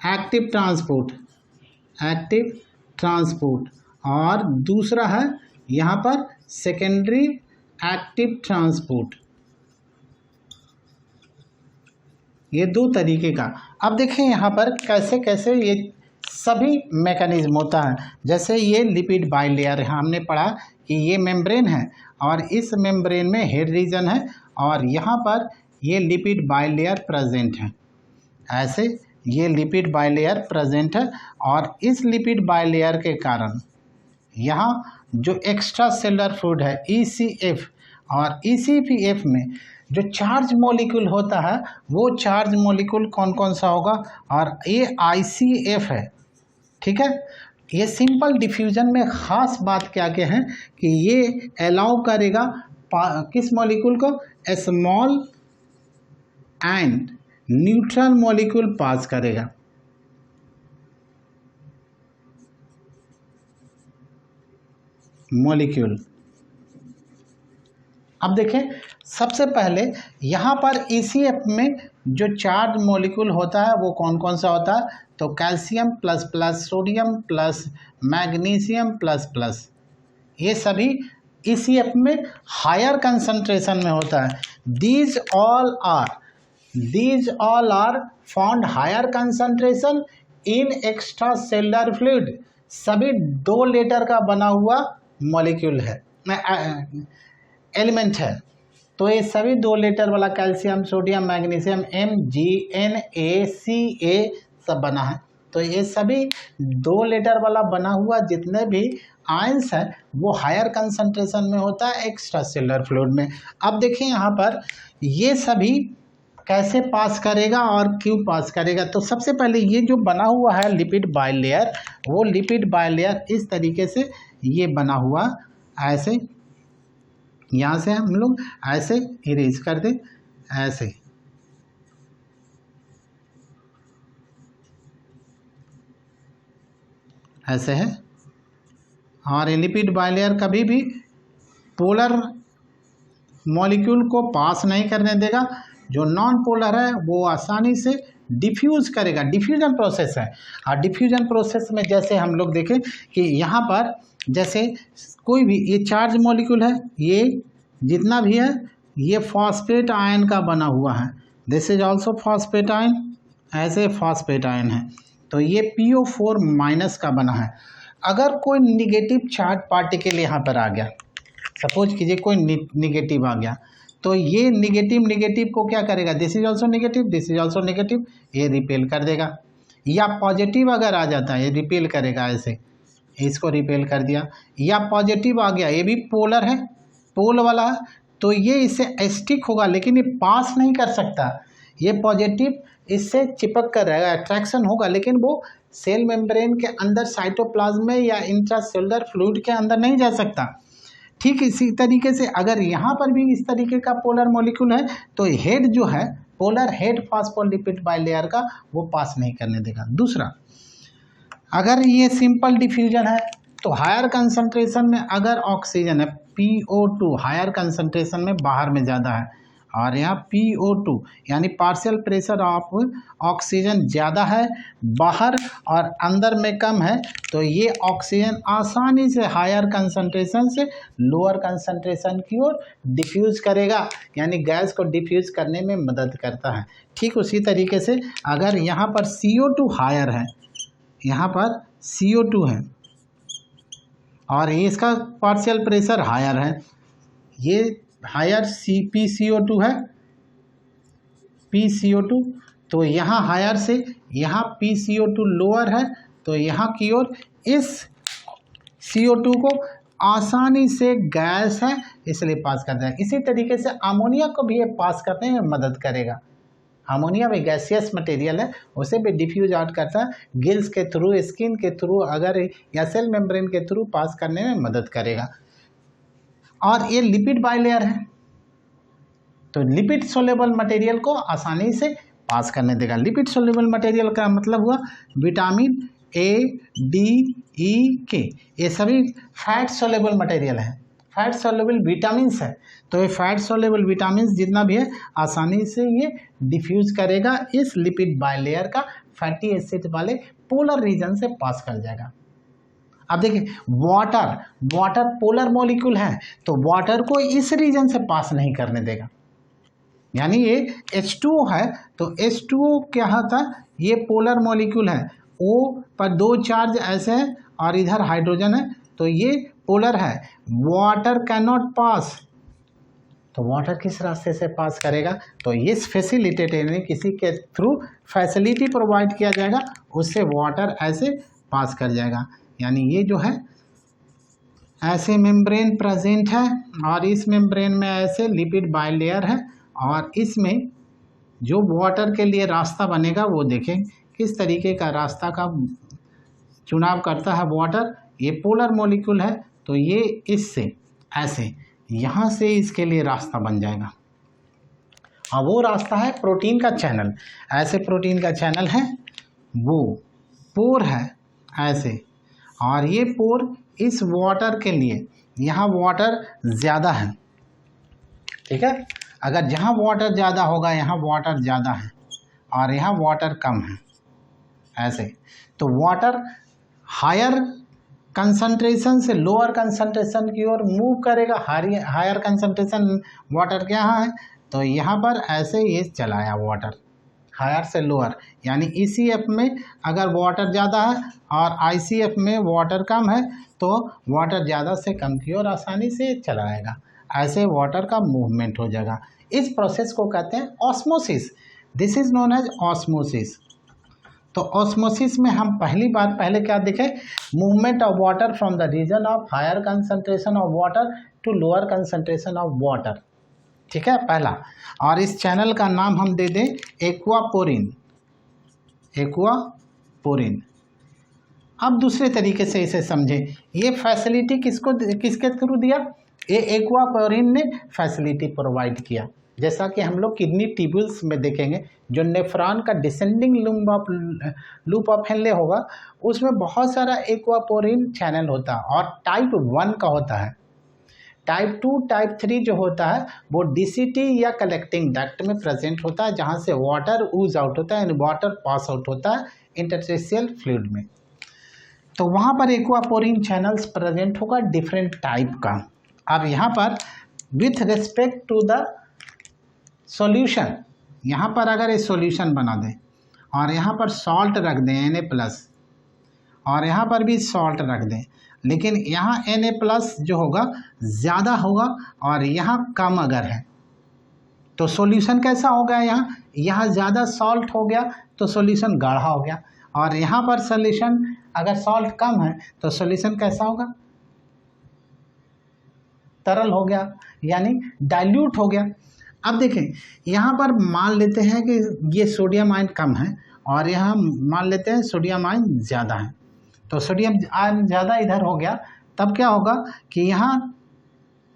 active transport, active transport, और दूसरा है यहाँ पर सेकेंडरी एक्टिव ट्रांसपोर्ट। ये दो तरीके का। अब देखें यहाँ पर कैसे कैसे ये सभी मैकेनिज्म होता है। जैसे ये लिपिड बाइलेयर, यहाँ हमने पढ़ा कि ये मेम्ब्रेन है और इस मेम्ब्रेन में हेड रीजन है और यहाँ पर ये लिपिड बाइलेयर प्रेजेंट है, ऐसे ये लिपिड बाइलेयर प्रेजेंट है। और इस लिपिड बाइलेयर के कारण यहाँ जो एक्स्ट्रा सेलुलर फ्लूइड है ECF, और ECF में जो चार्ज मॉलिक्यूल होता है वो चार्ज मॉलिक्यूल कौन कौन सा होगा, और ये ICF है, ठीक है। ये सिंपल डिफ्यूजन में ख़ास बात क्या क्या है कि ये अलाउ करेगा किस मॉलिक्यूल को, स्मॉल एंड न्यूट्रल मॉलिक्यूल पास करेगा। मॉलिक्यूल अब देखें सबसे पहले यहाँ पर ECF में जो चार्ज मॉलिक्यूल होता है वो कौन कौन सा होता है, तो calcium plus plus, sodium plus, magnesium plus plus, ये सभी ECF में हायर कंसंट्रेशन में होता है। These all are found higher concentration in extra cellular fluid. सभी 2 लीटर का बना हुआ मॉलिक्यूल है, एलिमेंट है। तो ये सभी 2 लेटर वाला कैल्शियम, सोडियम, मैग्नीशियम, MgNaCa सब बना है। तो ये सभी 2 लेटर वाला बना हुआ जितने भी आयंस है वो हायर कंसंट्रेशन में होता है एक्स्ट्रा सेलुलर फ्लूइड में। अब देखिए यहाँ पर ये सभी कैसे पास करेगा और क्यों पास करेगा। तो सबसे पहले ये जो बना हुआ है लिपिड बाइलेयर, वो लिपिड बाइलेयर इस तरीके से ये बना हुआ, ऐसे यहाँ से हम लोग ऐसे इरेज कर दें, ऐसे है। और ये लिपिड बाइलेयर कभी भी पोलर मॉलिक्यूल को पास नहीं करने देगा। जो नॉन पोलर है वो आसानी से डिफ्यूज करेगा, डिफ्यूजन प्रोसेस है। और डिफ्यूजन प्रोसेस में जैसे हम लोग देखें कि यहाँ पर जैसे कोई भी ये चार्ज मॉलिक्यूल है, ये जितना भी है ये फॉस्फेट आयन का बना हुआ है, this is also phosphate ion, ऐसे फॉस्फेट आयन है। तो ये PO4 माइनस का बना है। अगर कोई निगेटिव चार्ज पार्टिकल यहाँ पर आ गया, सपोज कीजिए कोई निगेटिव आ गया, तो ये निगेटिव को क्या करेगा, this is also negative, this is also negative, ये रिपेल कर देगा। या पॉजिटिव अगर आ जाता है ये रिपेल करेगा, ऐसे इसको रिपेल कर दिया। या पॉजिटिव आ गया, ये भी पोलर है, पोल वाला है, तो ये इससे स्टिक होगा लेकिन ये पास नहीं कर सकता। ये पॉजिटिव इससे चिपक कर रहेगा, अट्रैक्शन होगा, लेकिन वो सेल मेम्ब्रेन के अंदर साइटोप्लाज्म में या इंट्रासेलुलर फ्लूइड के अंदर नहीं जा सकता। ठीक इसी तरीके से अगर यहाँ पर भी इस तरीके का पोलर मॉलिक्यूल है तो हेड जो है पोलर हेड फॉस्फोलिपिड बाइलेयर का वो पास नहीं करने देगा। दूसरा, अगर ये सिंपल डिफ्यूजन है तो हायर कंसंट्रेशन में अगर ऑक्सीजन है PO2 हायर कंसंट्रेशन में बाहर में ज़्यादा है, और यहाँ PO2 यानी पार्शियल प्रेशर ऑफ ऑक्सीजन ज़्यादा है बाहर और अंदर में कम है, तो ये ऑक्सीजन आसानी से हायर कंसंट्रेशन से लोअर कंसंट्रेशन की ओर डिफ्यूज़ करेगा, यानी गैस को डिफ्यूज़ करने में मदद करता है। ठीक उसी तरीके से अगर यहाँ पर CO2 हायर है, यहाँ पर CO2 है और इसका पार्शियल प्रेशर हायर है, ये हायर PCO2 है, PCO2, तो यहाँ हायर से यहाँ PCO2 लोअर है, तो यहाँ की ओर इस CO2 को आसानी से गैस है इसलिए पास करता है। इसी तरीके से अमोनिया को भी ये पास करने में मदद करेगा। अमोनिया भी गैसियस मटेरियल है, उसे भी डिफ्यूज आउट करता है, गिल्स के थ्रू, स्किन के थ्रू अगर या सेल मेम्ब्रेन के थ्रू पास करने में मदद करेगा। और ये लिपिड बाइलेयर है तो लिपिड सोलेबल मटेरियल को आसानी से पास करने देगा। लिपिड सोलेबल मटेरियल का मतलब हुआ vitamin A, D, E, K, ये सभी फैट सोलेबल मटेरियल है, फैट सोलेबल विटामिन्स है। तो ये फैट सोलेबल विटामिन्स जितना भी है आसानी से ये डिफ्यूज करेगा इस लिपिड बाइलेयर का, फैटी एसिड वाले पोलर रीजन से पास कर जाएगा। अब देखिए वाटर पोलर मॉलिक्यूल है तो वाटर को इस रीजन से पास नहीं करने देगा, यानी ये H2O है तो H2O क्या होता है, ये पोलर मॉलिक्यूल है, O पर 2 चार्ज ऐसे हैं और इधर हाइड्रोजन है तो ये पोलर है। वाटर कैन नॉट पास, तो वाटर किस रास्ते से पास करेगा, तो इस फैसिलिटेट यानी किसी के थ्रू फैसिलिटी प्रोवाइड किया जाएगा, उससे वाटर ऐसे पास कर जाएगा। यानी ये जो है ऐसे मेम्ब्रेन प्रेजेंट है और इस मेम्ब्रेन में ऐसे लिपिड बाइलेयर है और इसमें जो वाटर के लिए रास्ता बनेगा वो देखें किस तरीके का रास्ता का चुनाव करता है वाटर। ये पोलर मॉलिक्यूल है तो ये इससे ऐसे यहाँ से इसके लिए रास्ता बन जाएगा और वो रास्ता है प्रोटीन का चैनल। ऐसे प्रोटीन का चैनल है, वो पोर है ऐसे, और ये पोर इस वाटर के लिए, यहाँ वाटर ज़्यादा है, ठीक है, अगर जहाँ वाटर ज़्यादा होगा यहाँ वाटर ज़्यादा है और यहाँ वाटर कम है ऐसे, तो वाटर हायर कंसंट्रेशन से लोअर कंसंट्रेशन की ओर मूव करेगा। हायर कंसंट्रेशन वाटर के यहाँ है तो यहाँ पर ऐसे ये चलाया वाटर, हायर से लोअर, यानी ECF में अगर वाटर ज़्यादा है और ICF में वाटर कम है तो वाटर ज़्यादा से कम की ओर आसानी से चला आएगा, ऐसे वाटर का मूवमेंट हो जाएगा। इस प्रोसेस को कहते हैं osmosis. This is known as osmosis. तो ऑस्मोसिस में हम पहले क्या देखें, movement of water from the region of higher concentration of water to lower concentration of water, ठीक है पहला। और इस चैनल का नाम हम दे दें एक्वापोरिन, एक्वापोरिन। अब दूसरे तरीके से इसे समझें, ये फैसिलिटी किसके थ्रू दिया, ये एक्वापोरिन ने फैसिलिटी प्रोवाइड किया। जैसा कि हम लोग किडनी ट्यूब्यूल्स में देखेंगे, जो नेफ्रॉन का डिसेंडिंग लूप ऑफ हेनले होगा, उसमें बहुत सारा एक्वापोरिन चैनल होता है और टाइप 1 का होता है। टाइप 2, टाइप 3 जो होता है वो DCT या कलेक्टिंग डक्ट में प्रेजेंट होता है, जहाँ से वाटर ऊज आउट होता है, वाटर पास आउट होता है इंटरस्टिशियल फ्लूइड में। तो वहाँ पर एक्वापोरिन चैनल्स प्रेजेंट होगा डिफरेंट टाइप का। अब यहाँ पर with respect to the solution, यहाँ पर अगर ये सॉल्यूशन बना दें और यहाँ पर सॉल्ट रख दें Na+, और यहाँ पर भी सॉल्ट रख दें, लेकिन यहाँ Na+ जो होगा ज़्यादा होगा और यहाँ कम अगर है तो सॉल्यूशन कैसा हो गया, यहाँ ज़्यादा सॉल्ट हो गया तो सॉल्यूशन गाढ़ा हो गया, और यहाँ पर सॉल्यूशन अगर सॉल्ट कम है तो सॉल्यूशन कैसा होगा, तरल हो गया, यानी डाइल्यूट हो गया। अब देखें, यहाँ पर मान लेते हैं कि ये सोडियम आयन कम है और यहाँ मान लेते हैं सोडियम आयन ज़्यादा है, तो सोडियम आयन ज़्यादा इधर हो गया, तब क्या होगा कि यहाँ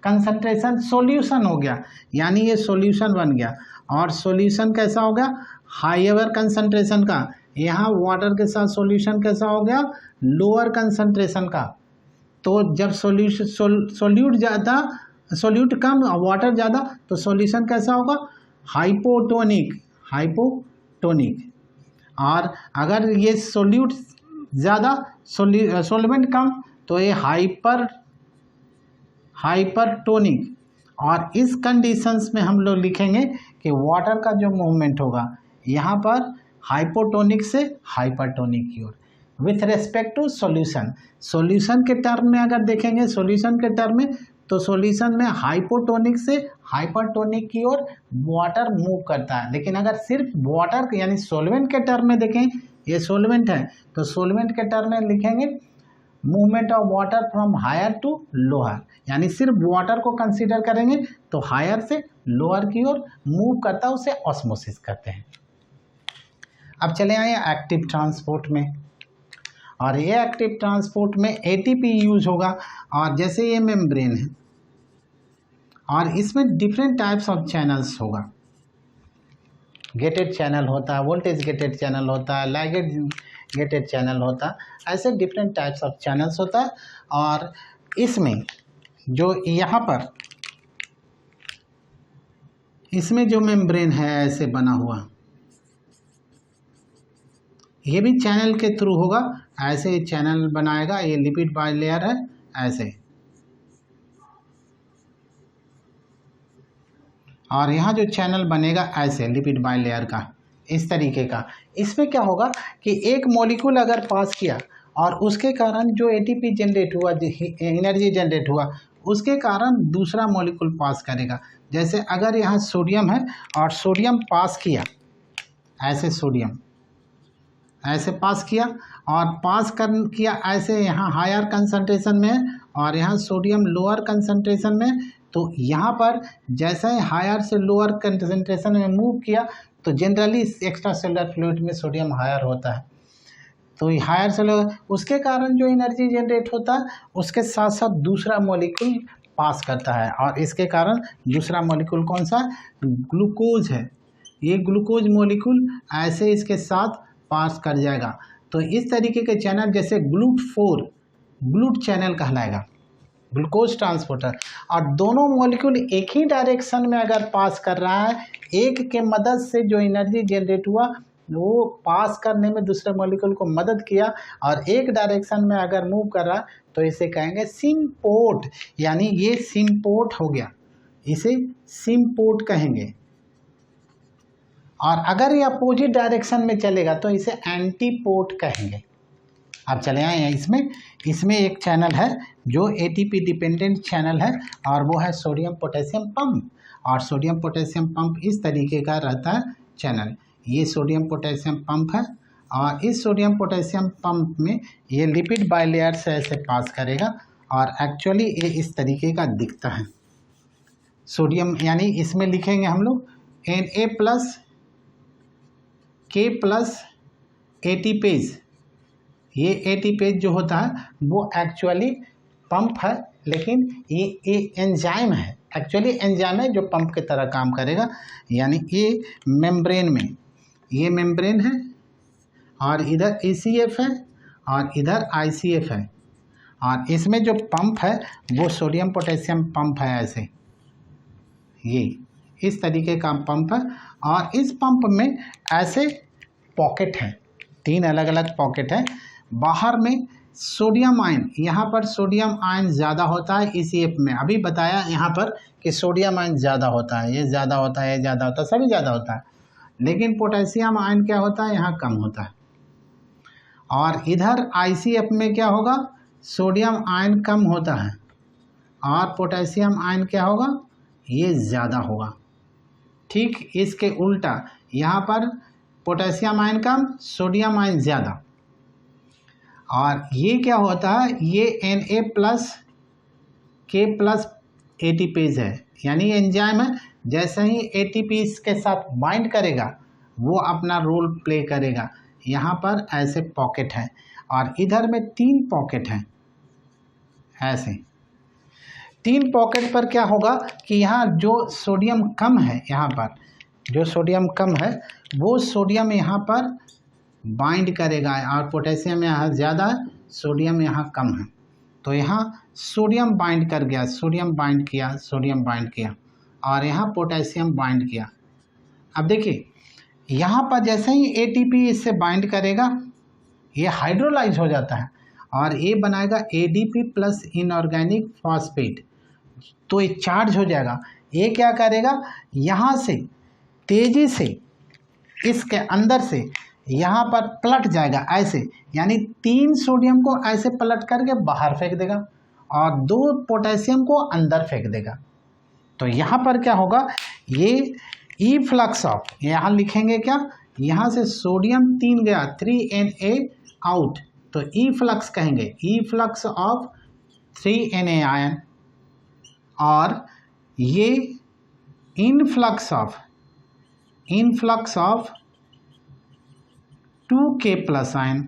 कंसंट्रेशन सॉल्यूशन हो गया, यानी ये सॉल्यूशन बन गया, और सॉल्यूशन कैसा हो गया, हाईएवर कंसंट्रेशन का। यहाँ वाटर के साथ सॉल्यूशन कैसा हो गया, लोअर कंसंट्रेशन का। तो जब सोल्यूट कम और वाटर ज़्यादा तो सॉल्यूशन कैसा होगा, हाइपोटोनिक, और अगर ये सोल्यूट ज़्यादा सॉल्वेंट कम तो ये हाइपरटोनिक। और इस कंडीशंस में हम लोग लिखेंगे कि वाटर का जो मूवमेंट होगा यहाँ पर हाइपोटोनिक से हाइपरटोनिक की ओर विथ रेस्पेक्ट टू सॉल्यूशन के टर्म में अगर देखेंगे, सॉल्यूशन के टर्म में तो सॉल्यूशन में हाइपोटोनिक से हाइपरटोनिक की ओर वाटर मूव करता है। लेकिन अगर सिर्फ वाटर यानी सॉल्वेंट के टर्म में देखें, ये सॉल्वेंट है तो सॉल्वेंट के टर्म में लिखेंगे movement of water from higher to lower, यानी सिर्फ वाटर को कंसीडर करेंगे तो हायर से लोअर की ओर मूव करता है, उसे ऑस्मोसिस कहते हैं। अब चले आए एक्टिव ट्रांसपोर्ट में, और ये एक्टिव ट्रांसपोर्ट में ATP यूज होगा। और जैसे ये मेम्ब्रेन है और इसमें डिफरेंट टाइप्स ऑफ चैनल्स होगा, गेटेड चैनल होता है, वोल्टेज गेटेड चैनल होता है, लाइगेट गेटेड चैनल होता है, ऐसे डिफरेंट टाइप्स ऑफ चैनल्स होता है। और इसमें जो यहाँ पर इसमें जो मेम्ब्रेन है ऐसे बना हुआ, ये भी चैनल के थ्रू होगा, ऐसे चैनल बनाएगा, ये लिपिड बाइलेयर है ऐसे, और यहाँ जो चैनल बनेगा ऐसे लिपिड बाइलेयर का, इस तरीके का। इसमें क्या होगा कि एक मॉलिक्यूल अगर पास किया और उसके कारण जो ATP जनरेट हुआ, एनर्जी जनरेट हुआ, उसके कारण दूसरा मॉलिक्यूल पास करेगा। जैसे अगर यहाँ सोडियम है और सोडियम पास किया, ऐसे सोडियम ऐसे पास किया और किया ऐसे, यहाँ हायर कंसंट्रेशन में है और यहाँ सोडियम लोअर कंसंट्रेशन में, तो यहाँ पर जैसे हायर से लोअर कंसंट्रेशन में मूव किया तो जनरली एक्स्ट्रा सेलुलर फ्लूइड में सोडियम हायर होता है, तो हायर से लोअर, उसके कारण जो एनर्जी जनरेट होता है उसके साथ साथ दूसरा मॉलिक्यूल पास करता है, और इसके कारण दूसरा मॉलिक्यूल कौन सा, ग्लूकोज है। ये ग्लूकोज मॉलिक्यूल ऐसे इसके साथ पास कर जाएगा। तो इस तरीके के चैनल जैसे ग्लूट चैनल कहलाएगा, ग्लूकोज ट्रांसपोर्टर। और दोनों मॉलिक्यूल एक ही डायरेक्शन में अगर पास कर रहा है, एक के मदद से जो एनर्जी जनरेट हुआ वो पास करने में दूसरे मॉलिक्यूल को मदद किया, और एक डायरेक्शन में अगर मूव कर रहा तो इसे कहेंगे सिम्पोर्ट, यानी ये सिम्पोर्ट हो गया, इसे सिम्पोर्ट कहेंगे। और अगर ये अपोजिट डायरेक्शन में चलेगा तो इसे एंटीपोड कहेंगे। आप चले आए हैं इसमें एक चैनल है जो एटीपी डिपेंडेंट चैनल है और वो है सोडियम पोटेशियम पंप। और सोडियम पोटेशियम पंप इस तरीके का रहता है चैनल। ये सोडियम पोटेशियम पंप है और इस सोडियम पोटेशियम पंप में ये लिपिड बाइलेयर से ऐसे पास करेगा और एक्चुअली ये इस तरीके का दिखता है। सोडियम यानी इसमें लिखेंगे हम लोग Na+K+ एटीपेज। ये एटीपेज जो होता है वो एक्चुअली पंप है, लेकिन ये एंजाइम है, एक्चुअली एंजाइम है जो पंप की तरह काम करेगा। यानी ये मेम्ब्रेन में, ये मेम्ब्रेन है और इधर ECF है और इधर ICF है और इसमें जो पंप है वो सोडियम पोटेशियम पंप है। ऐसे ये इस तरीके का पंप है और इस पंप में ऐसे पॉकेट हैं, 3 अलग अलग पॉकेट है। बाहर में सोडियम आयन, यहाँ पर सोडियम आयन ज़्यादा होता है ECF में। अभी बताया यहाँ पर कि सोडियम आयन ज़्यादा होता है, ये ज़्यादा होता है, ये ज़्यादा होता है, सभी ज़्यादा होता है। लेकिन पोटेशियम आयन क्या होता है, यहाँ कम होता है। और इधर ICF में क्या होगा, सोडियम आयन कम होता है और पोटेशियम आयन क्या होगा, ये ज़्यादा होगा। ठीक इसके उल्टा यहाँ पर पोटेशियम आयन कम, सोडियम आयन ज़्यादा। और ये क्या होता है, ये Na+K+ एटीपेज है, यानी एंजाइम है। जैसे ही एटीपी इसके साथ बाइंड करेगा वो अपना रोल प्ले करेगा। यहाँ पर ऐसे पॉकेट है और इधर में 3 पॉकेट हैं। ऐसे 3 पॉकेट पर क्या होगा कि यहाँ जो सोडियम कम है, यहाँ पर जो सोडियम कम है वो सोडियम यहाँ पर बाइंड करेगा और पोटेशियम यहाँ ज़्यादा है, सोडियम यहाँ कम है। तो यहाँ सोडियम बाइंड कर गया, सोडियम बाइंड किया, सोडियम बाइंड किया और यहाँ पोटेशियम बाइंड किया। अब देखिए यहाँ पर जैसे ही ATP इससे बाइंड करेगा ये हाइड्रोलाइज हो जाता है और ये बनाएगा ADP+ इनऑर्गेनिक फॉस्फेट। तो ये चार्ज हो जाएगा। ये क्या करेगा, यहाँ से तेज़ी से इसके अंदर से यहाँ पर पलट जाएगा ऐसे, यानी 3 सोडियम को ऐसे पलट करके बाहर फेंक देगा और 2 पोटेशियम को अंदर फेंक देगा। तो यहाँ पर क्या होगा, ये इफ्लक्स ऑफ, यहाँ लिखेंगे क्या, यहाँ से सोडियम 3 गया, 3Na आउट, तो इफ्लक्स कहेंगे, इफ्लक्स ऑफ 3Na आयन। और ये इनफ्लक्स ऑफ 2K+ आयन।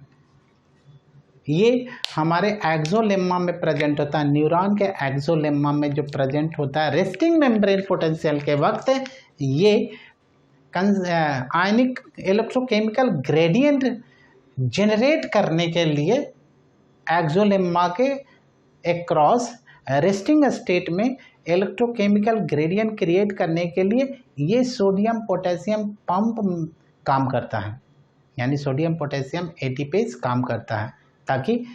ये हमारे एक्सोलेम्मा में प्रेजेंट होता है, न्यूरॉन के एक्सोलेम्मा में जो प्रेजेंट होता है रेस्टिंग मेम्ब्रेन पोटेंशियल के वक्त, ये आयनिक इलेक्ट्रोकेमिकल ग्रेडियंट जनरेट करने के लिए एक्सोलेम्मा के अक्रॉस रेस्टिंग स्टेट में इलेक्ट्रोकेमिकल ग्रेडियंट क्रिएट करने के लिए ये सोडियम पोटेशियम पंप काम करता है, यानी सोडियम पोटेशियम एटीपेज काम करता है, ताकि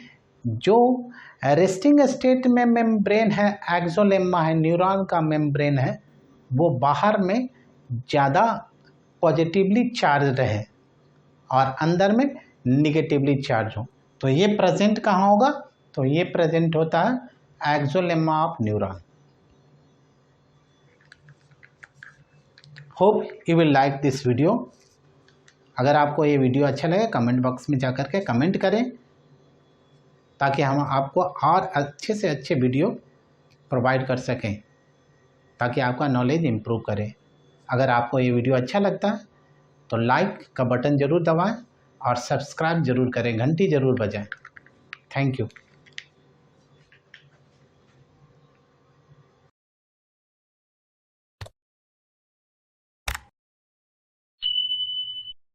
जो रेस्टिंग स्टेट में मेम्ब्रेन है, एक्सोलेम्मा है, न्यूरॉन का मेम्ब्रेन है, वो बाहर में ज़्यादा पॉजिटिवली चार्ज रहे और अंदर में निगेटिवली चार्ज हो। तो ये प्रेजेंट कहाँ होगा, तो ये प्रेजेंट होता है axolemma of neuron. Hope you will like this video. अगर आपको ये वीडियो अच्छा लगे कमेंट बॉक्स में जाकर के कमेंट करें, ताकि हम आपको और अच्छे से अच्छे वीडियो प्रोवाइड कर सकें, ताकि आपका नॉलेज इम्प्रूव करे। अगर आपको ये वीडियो अच्छा लगता है तो लाइक का बटन ज़रूर दबाएं और सब्सक्राइब ज़रूर करें, घंटी ज़रूर बजाएं। Thank you.